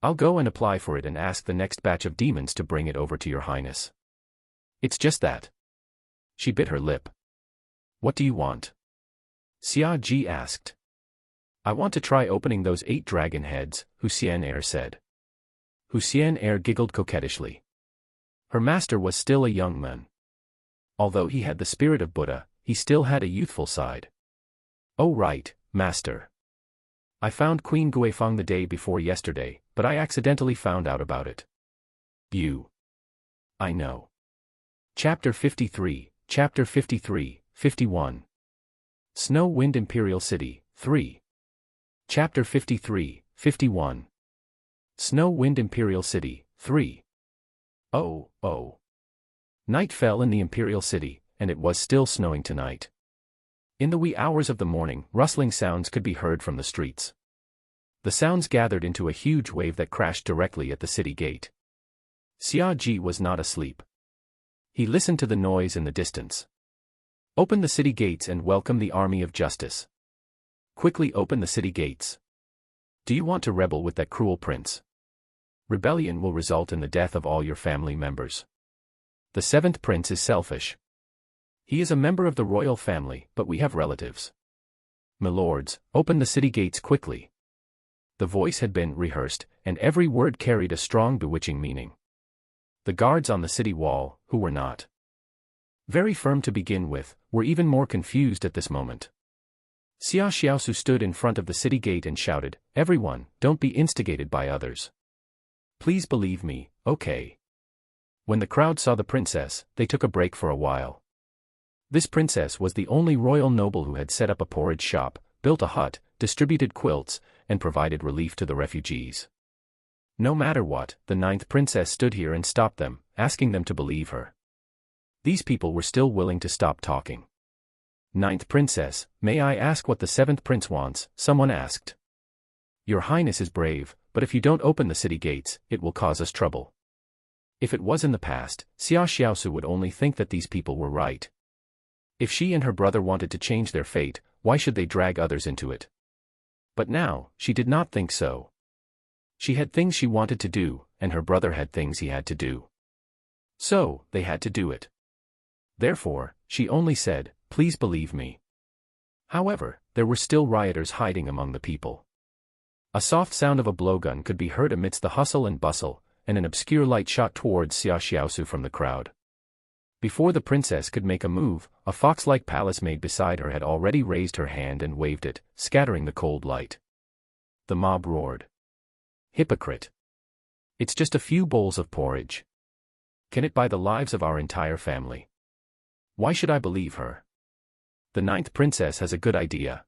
I'll go and apply for it and ask the next batch of demons to bring it over to your highness. It's just that. She bit her lip. What do you want? Xia Ji asked. I want to try opening those 8 dragon heads, Huxian Er said. Huxian Er giggled coquettishly. Her master was still a young man. Although he had the spirit of Buddha, he still had a youthful side. Oh right, master. I found Queen Guifeng the day before yesterday, but I accidentally found out about it. You. I know. Chapter 53, 51. Snow Wind Imperial City, 3. Chapter 53, 51. Snow Wind Imperial City, 3. Oh. Night fell in the Imperial City, and it was still snowing tonight. In the wee hours of the morning, rustling sounds could be heard from the streets. The sounds gathered into a huge wave that crashed directly at the city gate. Xia Ji was not asleep. He listened to the noise in the distance. Open the city gates and welcome the army of justice. Quickly open the city gates. Do you want to rebel with that cruel prince? Rebellion will result in the death of all your family members. The 7th prince is selfish. He is a member of the royal family, but we have relatives. Milords, open the city gates quickly. The voice had been rehearsed, and every word carried a strong bewitching meaning. The guards on the city wall, who were not very firm to begin with, were even more confused at this moment. Xia Xiaosu stood in front of the city gate and shouted, "Everyone, don't be instigated by others. Please believe me, okay?" When the crowd saw the princess, they took a break for a while. This princess was the only royal noble who had set up a porridge shop, built a hut, distributed quilts, and provided relief to the refugees. No matter what, the 9th princess stood here and stopped them, asking them to believe her. These people were still willing to stop talking. 9th princess, may I ask what the 7th prince wants? Someone asked. Your highness is brave, but if you don't open the city gates, it will cause us trouble. If it was in the past, Xia Xiaosu would only think that these people were right. If she and her brother wanted to change their fate, why should they drag others into it? But now, she did not think so. She had things she wanted to do, and her brother had things he had to do. So, they had to do it. Therefore, she only said, "Please believe me." However, there were still rioters hiding among the people. A soft sound of a blowgun could be heard amidst the hustle and bustle, and an obscure light shot towards Xia Xiaosu from the crowd. Before the princess could make a move, a fox-like palace maid beside her had already raised her hand and waved it, scattering the cold light. The mob roared. Hypocrite! It's just a few bowls of porridge. Can it buy the lives of our entire family? Why should I believe her? The 9th princess has a good idea.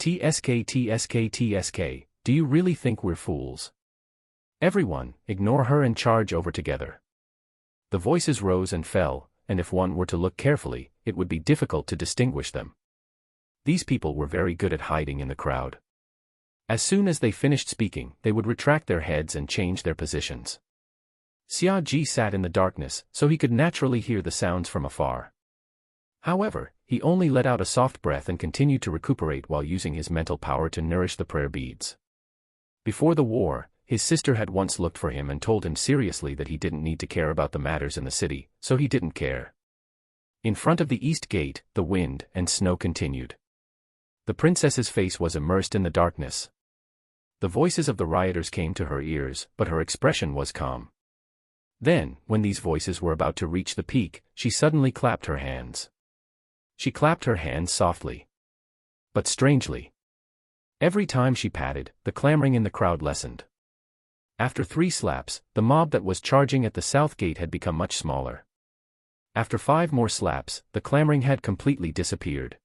TSK, do you really think we're fools? Everyone, ignore her and charge over together. The voices rose and fell, and if one were to look carefully, it would be difficult to distinguish them. These people were very good at hiding in the crowd. As soon as they finished speaking, they would retract their heads and change their positions. Xia Ji sat in the darkness, so he could naturally hear the sounds from afar. However, he only let out a soft breath and continued to recuperate while using his mental power to nourish the prayer beads. Before the war, his sister had once looked for him and told him seriously that he didn't need to care about the matters in the city, so he didn't care. In front of the east gate, the wind and snow continued. The princess's face was immersed in the darkness. The voices of the rioters came to her ears, but her expression was calm. Then, when these voices were about to reach the peak, she suddenly clapped her hands. She clapped her hands softly. But strangely. Every time she patted, the clamoring in the crowd lessened. After 3 slaps, the mob that was charging at the south gate had become much smaller. After 5 more slaps, the clamoring had completely disappeared.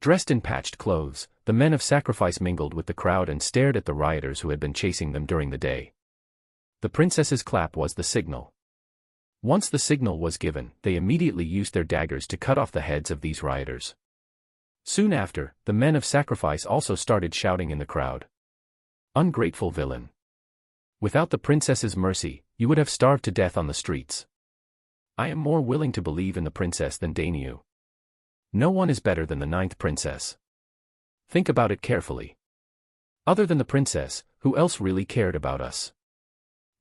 Dressed in patched clothes, the men of sacrifice mingled with the crowd and stared at the rioters who had been chasing them during the day. The princess's clap was the signal. Once the signal was given, they immediately used their daggers to cut off the heads of these rioters. Soon after, the men of sacrifice also started shouting in the crowd. Ungrateful villain. Without the princess's mercy, you would have starved to death on the streets. I am more willing to believe in the princess than Dainu. No one is better than the ninth princess. Think about it carefully. Other than the princess, who else really cared about us?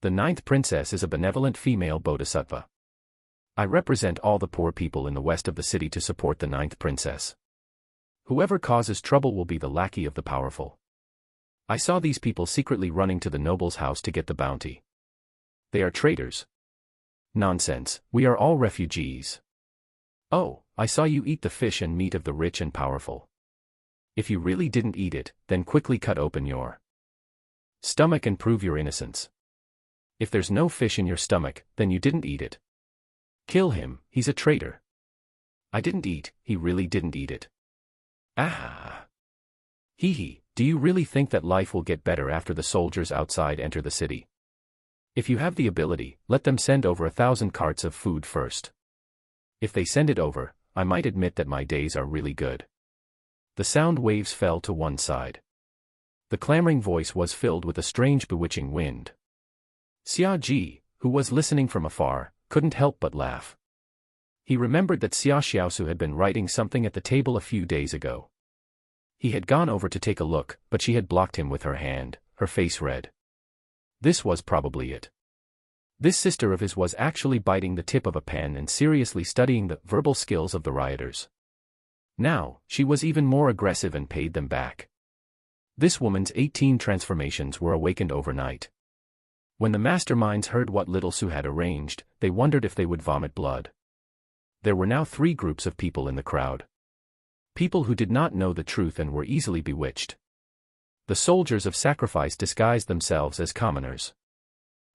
The ninth princess is a benevolent female bodhisattva. I represent all the poor people in the west of the city to support the ninth princess. Whoever causes trouble will be the lackey of the powerful. I saw these people secretly running to the noble's house to get the bounty. They are traitors. Nonsense, we are all refugees. Oh, I saw you eat the fish and meat of the rich and powerful. If you really didn't eat it, then quickly cut open your stomach and prove your innocence. If there's no fish in your stomach, then you didn't eat it. Kill him, he's a traitor. I didn't eat, he really didn't eat it. Ah. Hee hee, do you really think that life will get better after the soldiers outside enter the city? If you have the ability, let them send over 1,000 carts of food first. If they send it over, I might admit that my days are really good. The sound waves fell to one side. The clamoring voice was filled with a strange bewitching wind. Xia Ji, who was listening from afar, couldn't help but laugh. He remembered that Xia Xiaosu had been writing something at the table a few days ago. He had gone over to take a look, but she had blocked him with her hand, her face red. This was probably it. This sister of his was actually biting the tip of a pen and seriously studying the verbal skills of the rioters. Now, she was even more aggressive and paid them back. This woman's 18 transformations were awakened overnight. When the masterminds heard what Little Su had arranged, they wondered if they would vomit blood. There were now 3 groups of people in the crowd. People who did not know the truth and were easily bewitched. The soldiers of sacrifice disguised themselves as commoners.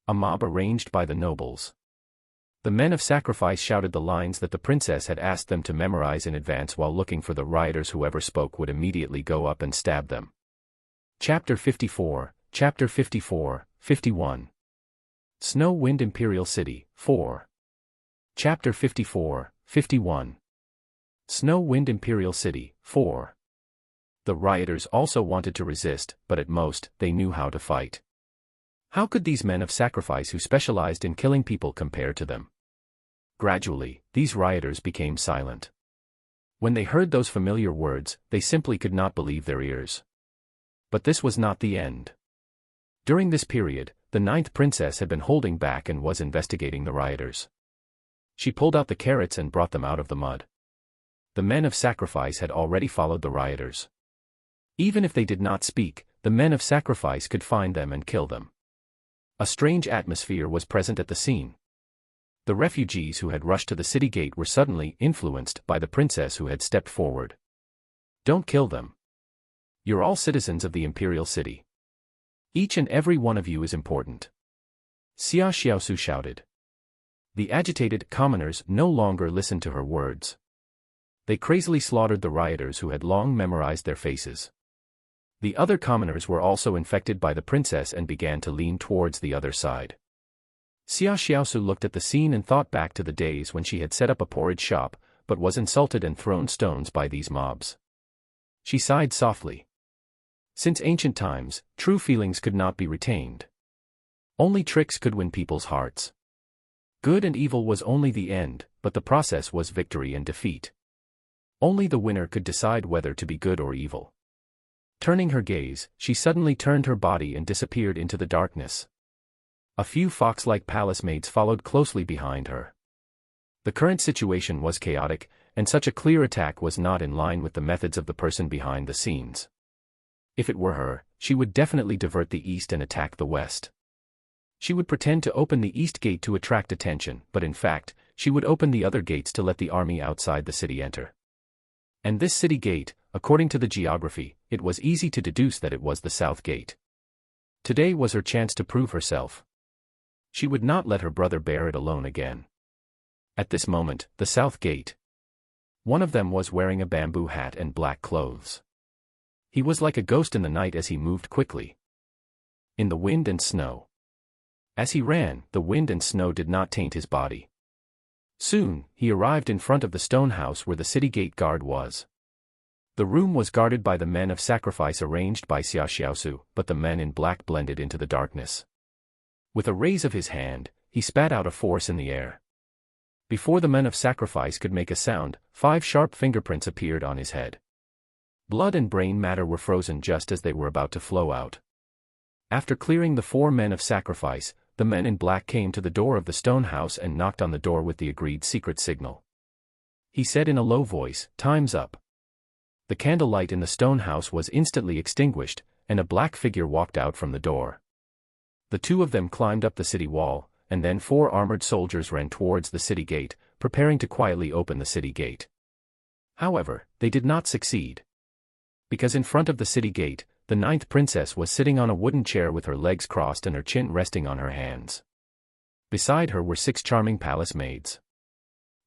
A mob arranged by the nobles. The men of sacrifice shouted the lines that the princess had asked them to memorize in advance while looking for the rioters. Whoever spoke would immediately go up and stab them. Chapter 54, 51. Snow Wind Imperial City, 4. Chapter 51. Snow Wind Imperial City, 4. The rioters also wanted to resist, but at most, they knew how to fight. How could these men of sacrifice who specialized in killing people compare to them? Gradually, these rioters became silent. When they heard those familiar words, they simply could not believe their ears. But this was not the end. During this period, the ninth princess had been holding back and was investigating the rioters. She pulled out the carrots and brought them out of the mud. The men of sacrifice had already followed the rioters. Even if they did not speak, the men of sacrifice could find them and kill them. A strange atmosphere was present at the scene. The refugees who had rushed to the city gate were suddenly influenced by the princess who had stepped forward. Don't kill them. You're all citizens of the imperial city. Each and every one of you is important. Xia Xiaosu shouted. The agitated commoners no longer listened to her words. They crazily slaughtered the rioters who had long memorized their faces. The other commoners were also infected by the princess and began to lean towards the other side. Xia Xiaosu looked at the scene and thought back to the days when she had set up a porridge shop, but was insulted and thrown stones by these mobs. She sighed softly. Since ancient times, true feelings could not be retained. Only tricks could win people's hearts. Good and evil was only the end, but the process was victory and defeat. Only the winner could decide whether to be good or evil. Turning her gaze, she suddenly turned her body and disappeared into the darkness. A few fox-like palace maids followed closely behind her. The current situation was chaotic, and such a clear attack was not in line with the methods of the person behind the scenes. If it were her, she would definitely divert the east and attack the west. She would pretend to open the east gate to attract attention, but in fact, she would open the other gates to let the army outside the city enter. And this city gate, according to the geography, it was easy to deduce that it was the south gate. Today was her chance to prove herself. She would not let her brother bear it alone again. At this moment, the south gate. One of them was wearing a bamboo hat and black clothes. He was like a ghost in the night as he moved quickly. In the wind and snow. As he ran, the wind and snow did not taint his body. Soon, he arrived in front of the stone house where the city gate guard was. The room was guarded by the men of sacrifice arranged by Xia Xiaosu, but the men in black blended into the darkness. With a raise of his hand, he spat out a force in the air. Before the men of sacrifice could make a sound, 5 sharp fingerprints appeared on his head. Blood and brain matter were frozen just as they were about to flow out. After clearing the 4 men of sacrifice, the men in black came to the door of the stone house and knocked on the door with the agreed secret signal. He said in a low voice, "Time's up." The candlelight in the stone house was instantly extinguished, and a black figure walked out from the door. The 2 of them climbed up the city wall, and then 4 armored soldiers ran towards the city gate, preparing to quietly open the city gate. However, they did not succeed. Because in front of the city gate, the 9th princess was sitting on a wooden chair with her legs crossed and her chin resting on her hands. Beside her were 6 charming palace maids.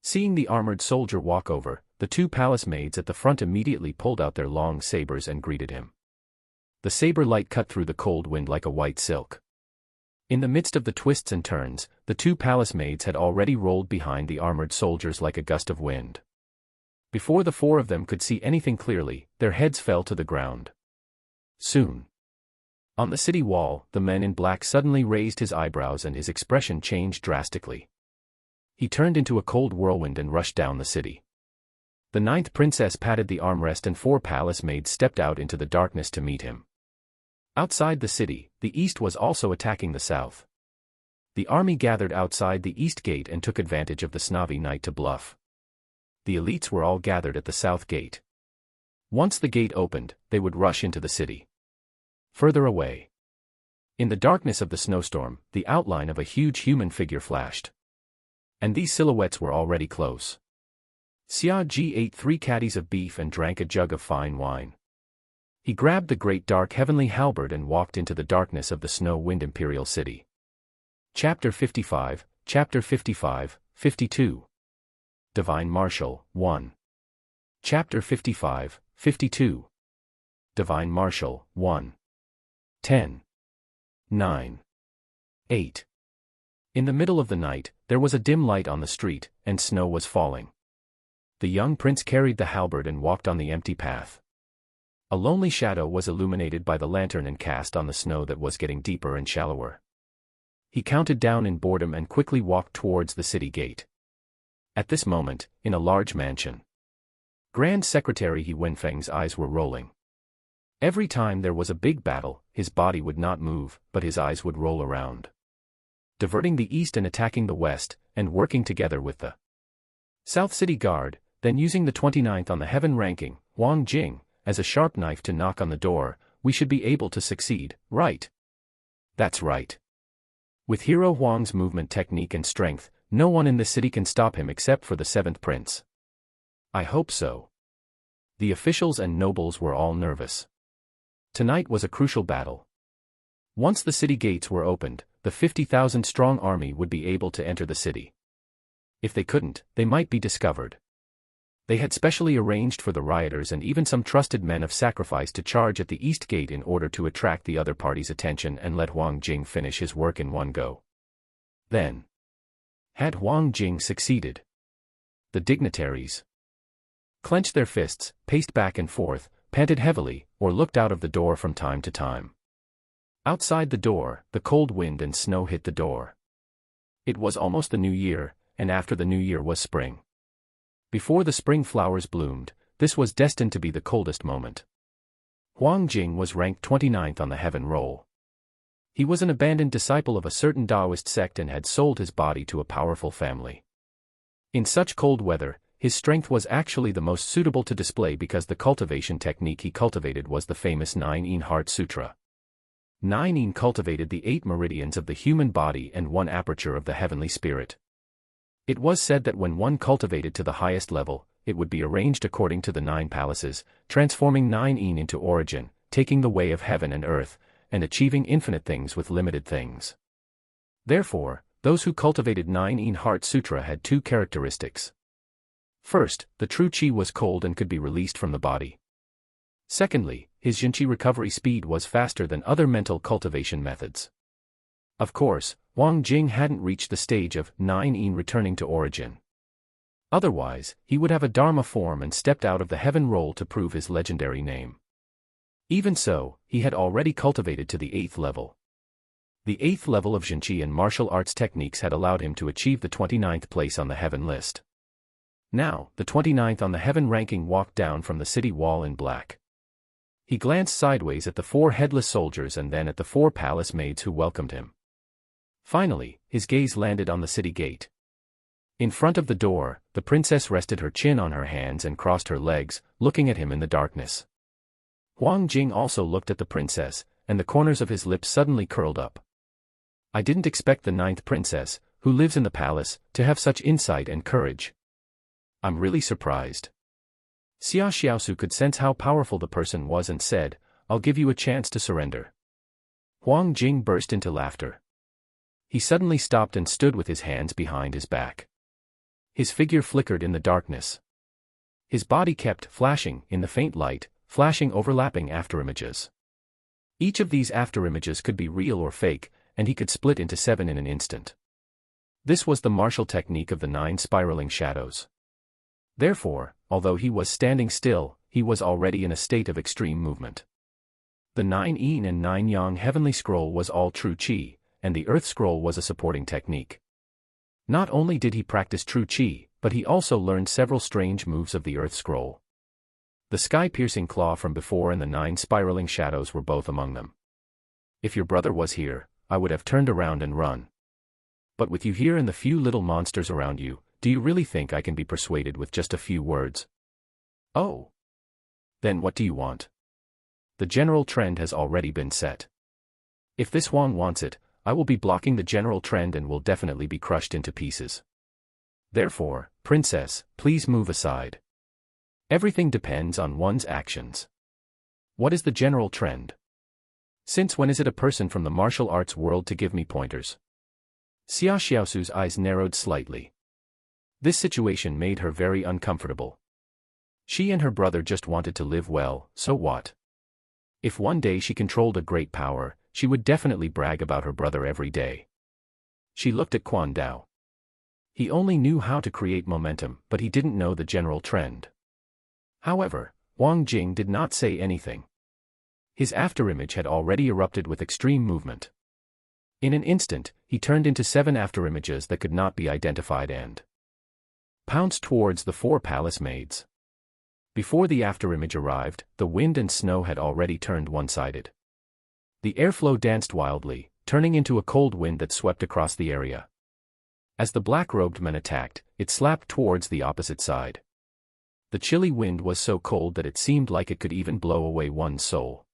Seeing the armored soldier walk over, the 2 palace maids at the front immediately pulled out their long sabers and greeted him. The saber light cut through the cold wind like a white silk. In the midst of the twists and turns, the 2 palace maids had already rolled behind the armored soldiers like a gust of wind. Before the 4 of them could see anything clearly, their heads fell to the ground. Soon. On the city wall, the man in black suddenly raised his eyebrows and his expression changed drastically. He turned into a cold whirlwind and rushed down the city. The 9th princess patted the armrest and 4 palace maids stepped out into the darkness to meet him. Outside the city, the east was also attacking the south. The army gathered outside the east gate and took advantage of the Snavi night to bluff. The elites were all gathered at the south gate. Once the gate opened, they would rush into the city. Further away, in the darkness of the snowstorm, the outline of a huge human figure flashed. And these silhouettes were already close. Xia Ji ate 3 caddies of beef and drank a jug of fine wine. He grabbed the great dark heavenly halberd and walked into the darkness of the snow-wind imperial city. Chapter 55, 52. Divine Marshal, 1. Chapter 55, 52. Divine Marshal, 1. 10. 9. 8. In the middle of the night, there was a dim light on the street, and snow was falling. The young prince carried the halberd and walked on the empty path. A lonely shadow was illuminated by the lantern and cast on the snow that was getting deeper and shallower. He counted down in boredom and quickly walked towards the city gate. At this moment, in a large mansion, Grand Secretary He Wenfeng's eyes were rolling. Every time there was a big battle, his body would not move, but his eyes would roll around, diverting the east and attacking the west, and working together with the South City Guard, then using the 29th on the heaven ranking, Wang Jing, as a sharp knife to knock on the door. We should be able to succeed, right? That's right. With Hero Huang's movement technique and strength, no one in the city can stop him except for the 7th prince. I hope so. The officials and nobles were all nervous. Tonight was a crucial battle. Once the city gates were opened, the 50,000-strong army would be able to enter the city. If they couldn't, they might be discovered. They had specially arranged for the rioters and even some trusted men of sacrifice to charge at the east gate in order to attract the other party's attention and let Huang Jing finish his work in one go. Then, had Huang Jing succeeded, the dignitaries clenched their fists, paced back and forth, panted heavily, or looked out of the door from time to time. Outside the door, the cold wind and snow hit the door. It was almost the new year, and after the new year was spring. Before the spring flowers bloomed, this was destined to be the coldest moment. Huang Jing was ranked 29th on the heaven roll. He was an abandoned disciple of a certain Taoist sect and had sold his body to a powerful family. In such cold weather, his strength was actually the most suitable to display because the cultivation technique he cultivated was the famous 9-in Heart Sutra. 9-in cultivated the 8 meridians of the human body and 1 aperture of the heavenly spirit. It was said that when one cultivated to the highest level, it would be arranged according to the 9 palaces, transforming 9-in into origin, taking the way of heaven and earth, and achieving infinite things with limited things. Therefore, those who cultivated 9-in Heart Sutra had 2 characteristics. First, the true qi was cold and could be released from the body. Secondly, his Jinqi recovery speed was faster than other mental cultivation methods. Of course, Wang Jing hadn't reached the stage of 9-in returning to origin. Otherwise, he would have a Dharma form and stepped out of the heaven role to prove his legendary name. Even so, he had already cultivated to the 8th level. The 8th level of Jinqi and martial arts techniques had allowed him to achieve the 29th place on the heaven list. Now, the 29th on the heaven ranking walked down from the city wall in black. He glanced sideways at the 4 headless soldiers and then at the 4 palace maids who welcomed him. Finally, his gaze landed on the city gate. In front of the door, the princess rested her chin on her hands and crossed her legs, looking at him in the darkness. Huang Jing also looked at the princess, and the corners of his lips suddenly curled up. I didn't expect the 9th princess, who lives in the palace, to have such insight and courage. I'm really surprised. Xia Xiaosu could sense how powerful the person was and said, I'll give you a chance to surrender. Huang Jing burst into laughter. He suddenly stopped and stood with his hands behind his back. His figure flickered in the darkness. His body kept flashing in the faint light, flashing overlapping afterimages. Each of these afterimages could be real or fake, and he could split into 7 in an instant. This was the martial technique of the 9 spiraling shadows. Therefore, although he was standing still, he was already in a state of extreme movement. The 9 yin and 9 yang heavenly scroll was all true qi, and the earth scroll was a supporting technique. Not only did he practice true qi, but he also learned several strange moves of the earth scroll. The sky-piercing claw from before and the 9 spiraling shadows were both among them. If your brother was here, I would have turned around and run. But with you here and the few little monsters around you, do you really think I can be persuaded with just a few words? Oh. Then what do you want? The general trend has already been set. If this Huang wants it, I will be blocking the general trend and will definitely be crushed into pieces. Therefore, princess, please move aside. Everything depends on one's actions. What is the general trend? Since when is it a person from the martial arts world to give me pointers? Xia Xiaosu's eyes narrowed slightly. This situation made her very uncomfortable. She and her brother just wanted to live well, so what? If one day she controlled a great power, she would definitely brag about her brother every day. She looked at Quan Dao. He only knew how to create momentum, but he didn't know the general trend. However, Huang Jing did not say anything. His afterimage had already erupted with extreme movement. In an instant, he turned into 7 afterimages that could not be identified and pounced towards the 4 palace maids. Before the afterimage arrived, the wind and snow had already turned one-sided. The airflow danced wildly, turning into a cold wind that swept across the area. As the black-robed men attacked, it slapped towards the opposite side. The chilly wind was so cold that it seemed like it could even blow away one's soul.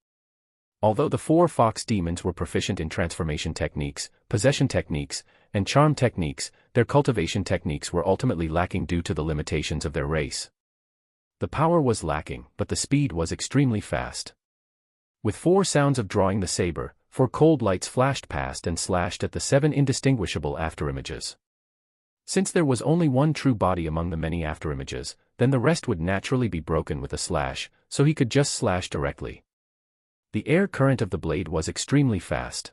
Although the 4 fox demons were proficient in transformation techniques, possession techniques, and charm techniques, their cultivation techniques were ultimately lacking due to the limitations of their race. The power was lacking, but the speed was extremely fast. With 4 sounds of drawing the saber, 4 cold lights flashed past and slashed at the 7 indistinguishable afterimages. Since there was only one true body among the many afterimages, then the rest would naturally be broken with a slash, so he could just slash directly. The air current of the blade was extremely fast.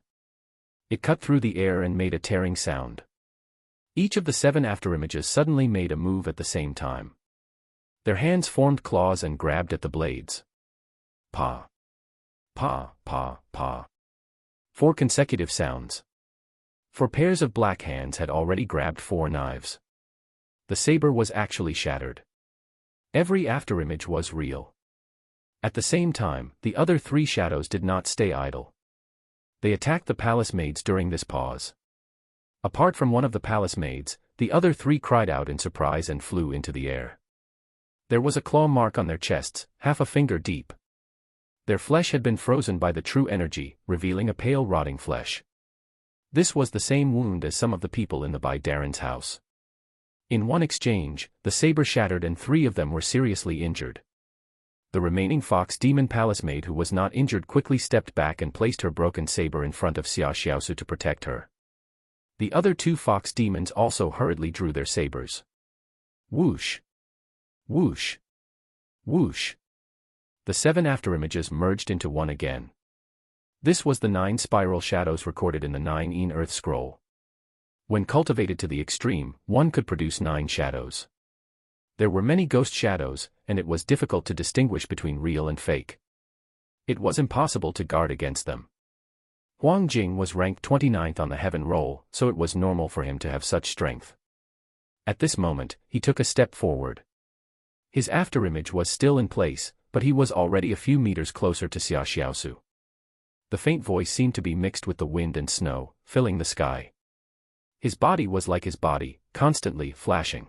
It cut through the air and made a tearing sound. Each of the 7 afterimages suddenly made a move at the same time. Their hands formed claws and grabbed at the blades. Pa. Pa, pa, pa. 4 consecutive sounds. 4 pairs of black hands had already grabbed 4 knives. The saber was actually shattered. Every afterimage was real. At the same time, the other 3 shadows did not stay idle. They attacked the palace maids during this pause. Apart from one of the palace maids, the other 3 cried out in surprise and flew into the air. There was a claw mark on their chests, half a finger deep. Their flesh had been frozen by the true energy, revealing a pale rotting flesh. This was the same wound as some of the people in the Bai Daren's house. In one exchange, the saber shattered and 3 of them were seriously injured. The remaining fox demon palace maid who was not injured quickly stepped back and placed her broken saber in front of Xia Xiaosu to protect her. The other 2 fox demons also hurriedly drew their sabers. Whoosh! Whoosh! Whoosh! The 7 afterimages merged into one again. This was the 9 spiral shadows recorded in the 9 yin earth scroll. When cultivated to the extreme, one could produce 9 shadows. There were many ghost shadows, and it was difficult to distinguish between real and fake. It was impossible to guard against them. Huang Jing was ranked 29th on the heaven roll, so it was normal for him to have such strength. At this moment, he took a step forward. His afterimage was still in place, but he was already a few meters closer to Xia Xiaosu. The faint voice seemed to be mixed with the wind and snow, filling the sky. His body was like his body, constantly flashing.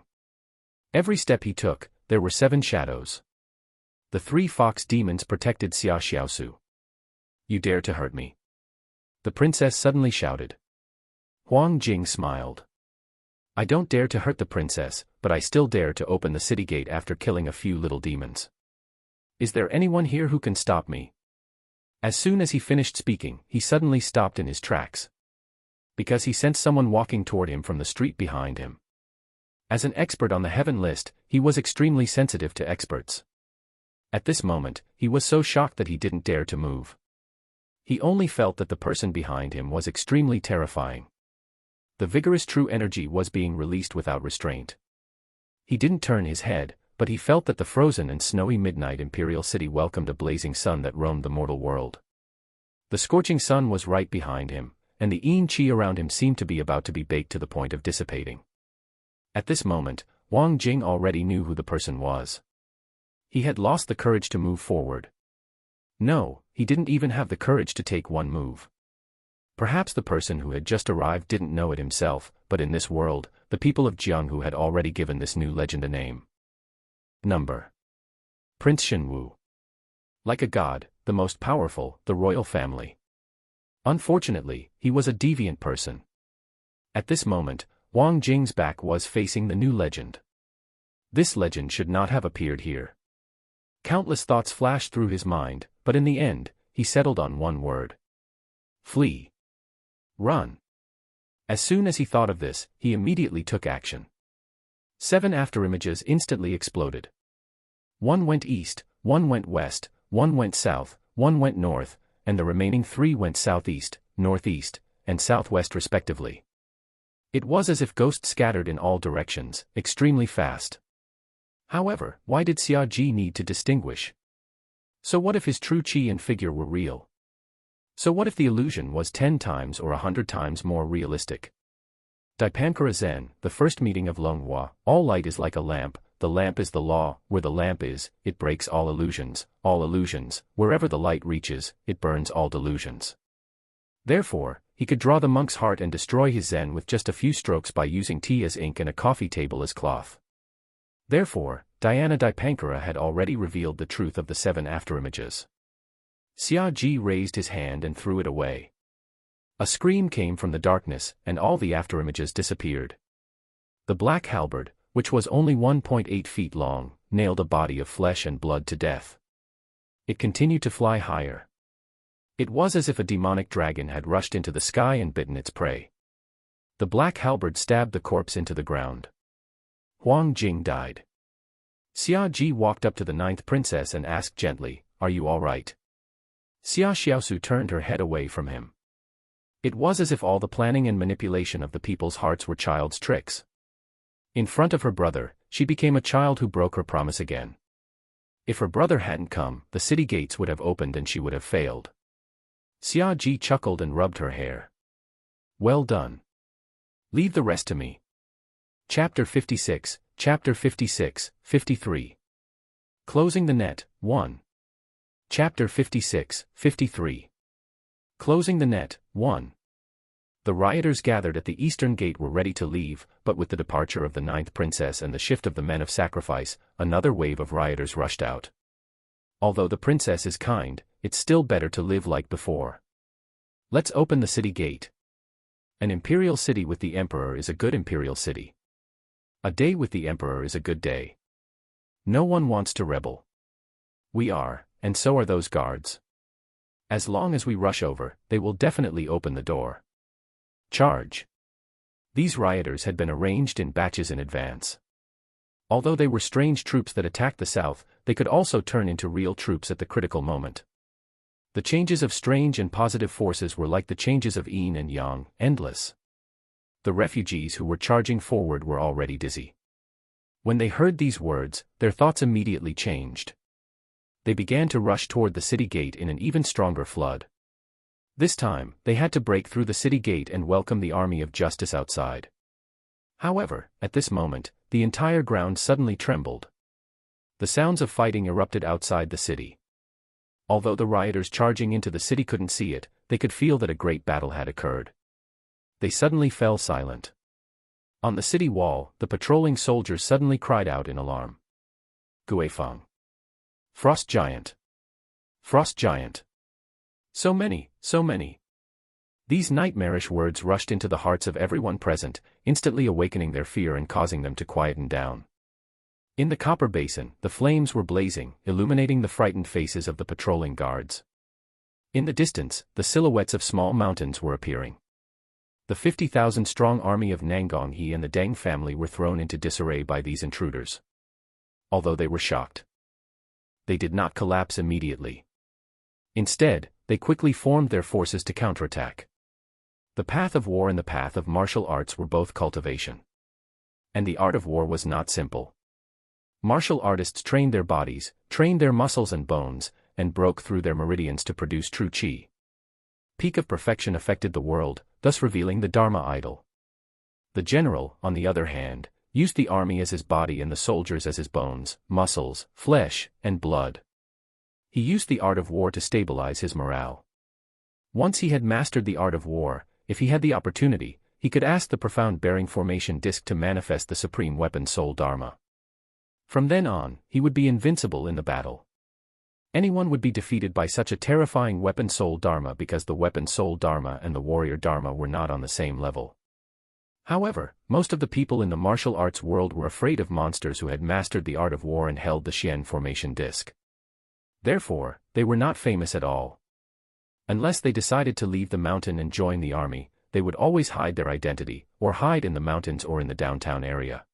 Every step he took, there were 7 shadows. The 3 fox demons protected Xia Xiaosu. You dare to hurt me? The princess suddenly shouted. Huang Jing smiled. I don't dare to hurt the princess, but I still dare to open the city gate after killing a few little demons. Is there anyone here who can stop me? As soon as he finished speaking, he suddenly stopped in his tracks. Because he sensed someone walking toward him from the street behind him. As an expert on the heaven list, he was extremely sensitive to experts. At this moment, he was so shocked that he didn't dare to move. He only felt that the person behind him was extremely terrifying. The vigorous true energy was being released without restraint. He didn't turn his head, but he felt that the frozen and snowy midnight imperial city welcomed a blazing sun that roamed the mortal world. The scorching sun was right behind him, and the yin qi around him seemed to be about to be baked to the point of dissipating. At this moment, Huang Jing already knew who the person was. He had lost the courage to move forward. No, he didn't even have the courage to take one move. Perhaps the person who had just arrived didn't know it himself, but in this world, the people of Jianghu had already given this new legend a name. Number. Prince Shenwu. Like a god, the most powerful, the royal family. Unfortunately, he was a deviant person. At this moment, Huang Jing's back was facing the new legend. This legend should not have appeared here. Countless thoughts flashed through his mind, but in the end, he settled on one word. Flee. Run. As soon as he thought of this, he immediately took action. 7 afterimages instantly exploded. 1 went east, 1 went west, 1 went south, 1 went north, and the remaining 3 went southeast, northeast, and southwest respectively. It was as if ghosts scattered in all directions, extremely fast. However, why did Xia Ji need to distinguish? So what if his true qi and figure were real? So what if the illusion was 10 times or 100 times more realistic? Dipankara Zen, the first meeting of Longhua, all light is like a lamp, the lamp is the law, where the lamp is, it breaks all illusions, wherever the light reaches, it burns all delusions. Therefore, he could draw the monk's heart and destroy his Zen with just a few strokes by using tea as ink and a coffee table as cloth. Therefore, Dhyana Dipankara had already revealed the truth of the 7 afterimages. Xia Ji raised his hand and threw it away. A scream came from the darkness, and all the afterimages disappeared. The black halberd, which was only 1.8 feet long, nailed a body of flesh and blood to death. It continued to fly higher. It was as if a demonic dragon had rushed into the sky and bitten its prey. The black halberd stabbed the corpse into the ground. Huang Jing died. Xia Ji walked up to the 9th princess and asked gently, "Are you all right?" Xia Xiaosu turned her head away from him. It was as if all the planning and manipulation of the people's hearts were child's tricks. In front of her brother, she became a child who broke her promise again. If her brother hadn't come, the city gates would have opened and she would have failed. Xia Ji chuckled and rubbed her hair. Well done. Leave the rest to me. Chapter 56, Chapter 56, 53. Closing the net, 1. Chapter 56, 53. Closing the net, 1. The rioters gathered at the eastern gate were ready to leave, but with the departure of the 9th princess and the shift of the men of sacrifice, another wave of rioters rushed out. Although the princess is kind, it's still better to live like before. Let's open the city gate. An imperial city with the emperor is a good imperial city. A day with the emperor is a good day. No one wants to rebel. We are, and so are those guards. As long as we rush over, they will definitely open the door. Charge. These rioters had been arranged in batches in advance. Although they were strange troops that attacked the south, they could also turn into real troops at the critical moment. The changes of strange and positive forces were like the changes of yin and yang, endless. The refugees who were charging forward were already dizzy. When they heard these words, their thoughts immediately changed. They began to rush toward the city gate in an even stronger flood. This time, they had to break through the city gate and welcome the army of justice outside. However, at this moment, the entire ground suddenly trembled. The sounds of fighting erupted outside the city. Although the rioters charging into the city couldn't see it, they could feel that a great battle had occurred. They suddenly fell silent. On the city wall, the patrolling soldiers suddenly cried out in alarm. Guifang. Frost Giant. Frost Giant. So many, so many. These nightmarish words rushed into the hearts of everyone present, instantly awakening their fear and causing them to quieten down. In the copper basin, the flames were blazing, illuminating the frightened faces of the patrolling guards. In the distance, the silhouettes of small mountains were appearing. The 50,000-strong army of Nangonghi and the Deng family were thrown into disarray by these intruders. Although they were shocked, they did not collapse immediately. Instead, they quickly formed their forces to counterattack. The path of war and the path of martial arts were both cultivation. And the art of war was not simple. Martial artists trained their bodies, trained their muscles and bones, and broke through their meridians to produce true qi. Peak of perfection affected the world, thus revealing the Dharma idol. The general, on the other hand, used the army as his body and the soldiers as his bones, muscles, flesh, and blood. He used the art of war to stabilize his morale. Once he had mastered the art of war, if he had the opportunity, he could ask the profound bearing formation disc to manifest the supreme weapon soul Dharma. From then on, he would be invincible in the battle. Anyone would be defeated by such a terrifying weapon soul Dharma because the weapon soul Dharma and the warrior Dharma were not on the same level. However, most of the people in the martial arts world were afraid of monsters who had mastered the art of war and held the Xian formation disc. Therefore, they were not famous at all. Unless they decided to leave the mountain and join the army, they would always hide their identity, or hide in the mountains or in the downtown area.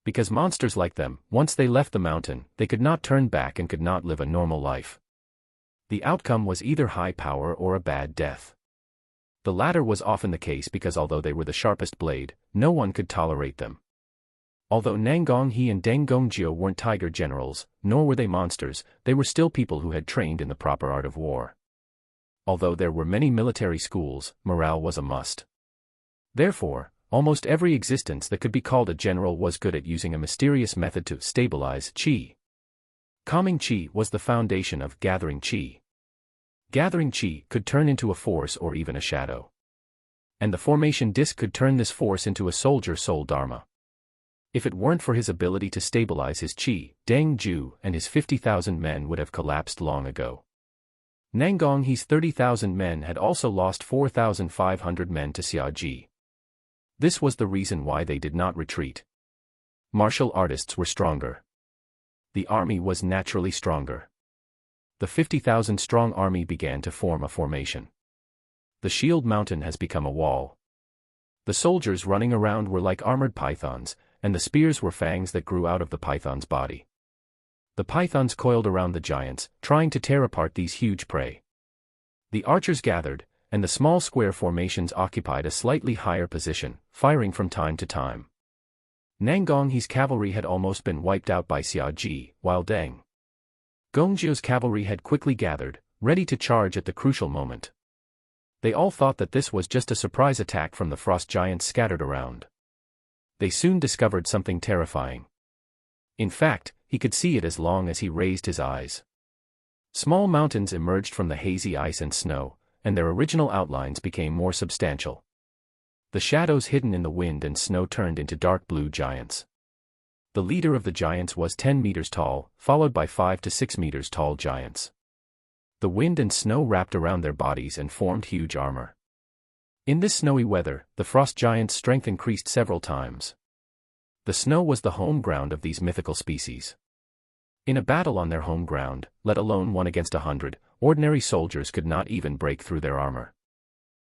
Because monsters like them, once they left the mountain, they could not turn back and could not live a normal life. The outcome was either high power or a bad death. The latter was often the case because although they were the sharpest blade, no one could tolerate them. Although Nangonghi and Deng Gongjio weren't tiger generals, nor were they monsters, they were still people who had trained in the proper art of war. Although there were many military schools, morale was a must. Therefore, almost every existence that could be called a general was good at using a mysterious method to stabilize qi. Calming qi was the foundation of gathering qi. Gathering qi could turn into a force or even a shadow. And the formation disc could turn this force into a soldier soul Dharma. If it weren't for his ability to stabilize his qi, Deng Ju and his 50,000 men would have collapsed long ago. Nangonghi's 30,000 men had also lost 4,500 men to Xia Ji. This was the reason why they did not retreat. Martial artists were stronger. The army was naturally stronger. The 50,000-strong army began to form a formation. The shield mountain has become a wall. The soldiers running around were like armored pythons, and the spears were fangs that grew out of the python's body. The pythons coiled around the giants, trying to tear apart these huge prey. The archers gathered, and the small square formations occupied a slightly higher position, firing from time to time. Nangonghi's cavalry had almost been wiped out by Xia Ji, while Deng Gongjio's cavalry had quickly gathered, ready to charge at the crucial moment. They all thought that this was just a surprise attack from the frost giants scattered around. They soon discovered something terrifying. In fact, he could see it as long as he raised his eyes. Small mountains emerged from the hazy ice and snow, and their original outlines became more substantial. The shadows hidden in the wind and snow turned into dark blue giants. The leader of the giants was 10 meters tall, followed by 5 to 6 meters tall giants. The wind and snow wrapped around their bodies and formed huge armor. In this snowy weather, the frost giants' strength increased several times. The snow was the home ground of these mythical species. In a battle on their home ground, let alone one against 100, ordinary soldiers could not even break through their armor.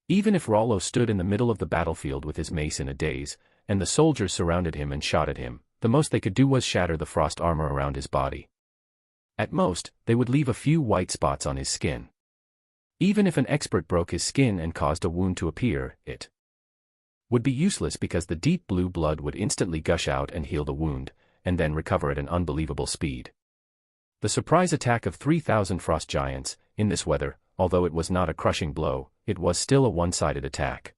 Even if Rollo stood in the middle of the battlefield with his mace in a daze, and the soldiers surrounded him and shot at him, the most they could do was shatter the frost armor around his body. At most, they would leave a few white spots on his skin. Even if an expert broke his skin and caused a wound to appear, it would be useless because the deep blue blood would instantly gush out and heal the wound, and then recover at an unbelievable speed. The surprise attack of 3,000 frost giants, in this weather, although it was not a crushing blow, it was still a one-sided attack.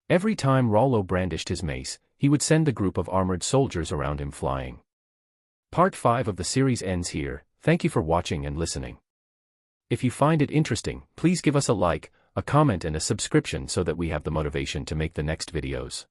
Every time Rollo brandished his mace, he would send the group of armored soldiers around him flying. Part 5 of the series ends here. Thank you for watching and listening. If you find it interesting, please give us a like, a comment and a subscription so that we have the motivation to make the next videos.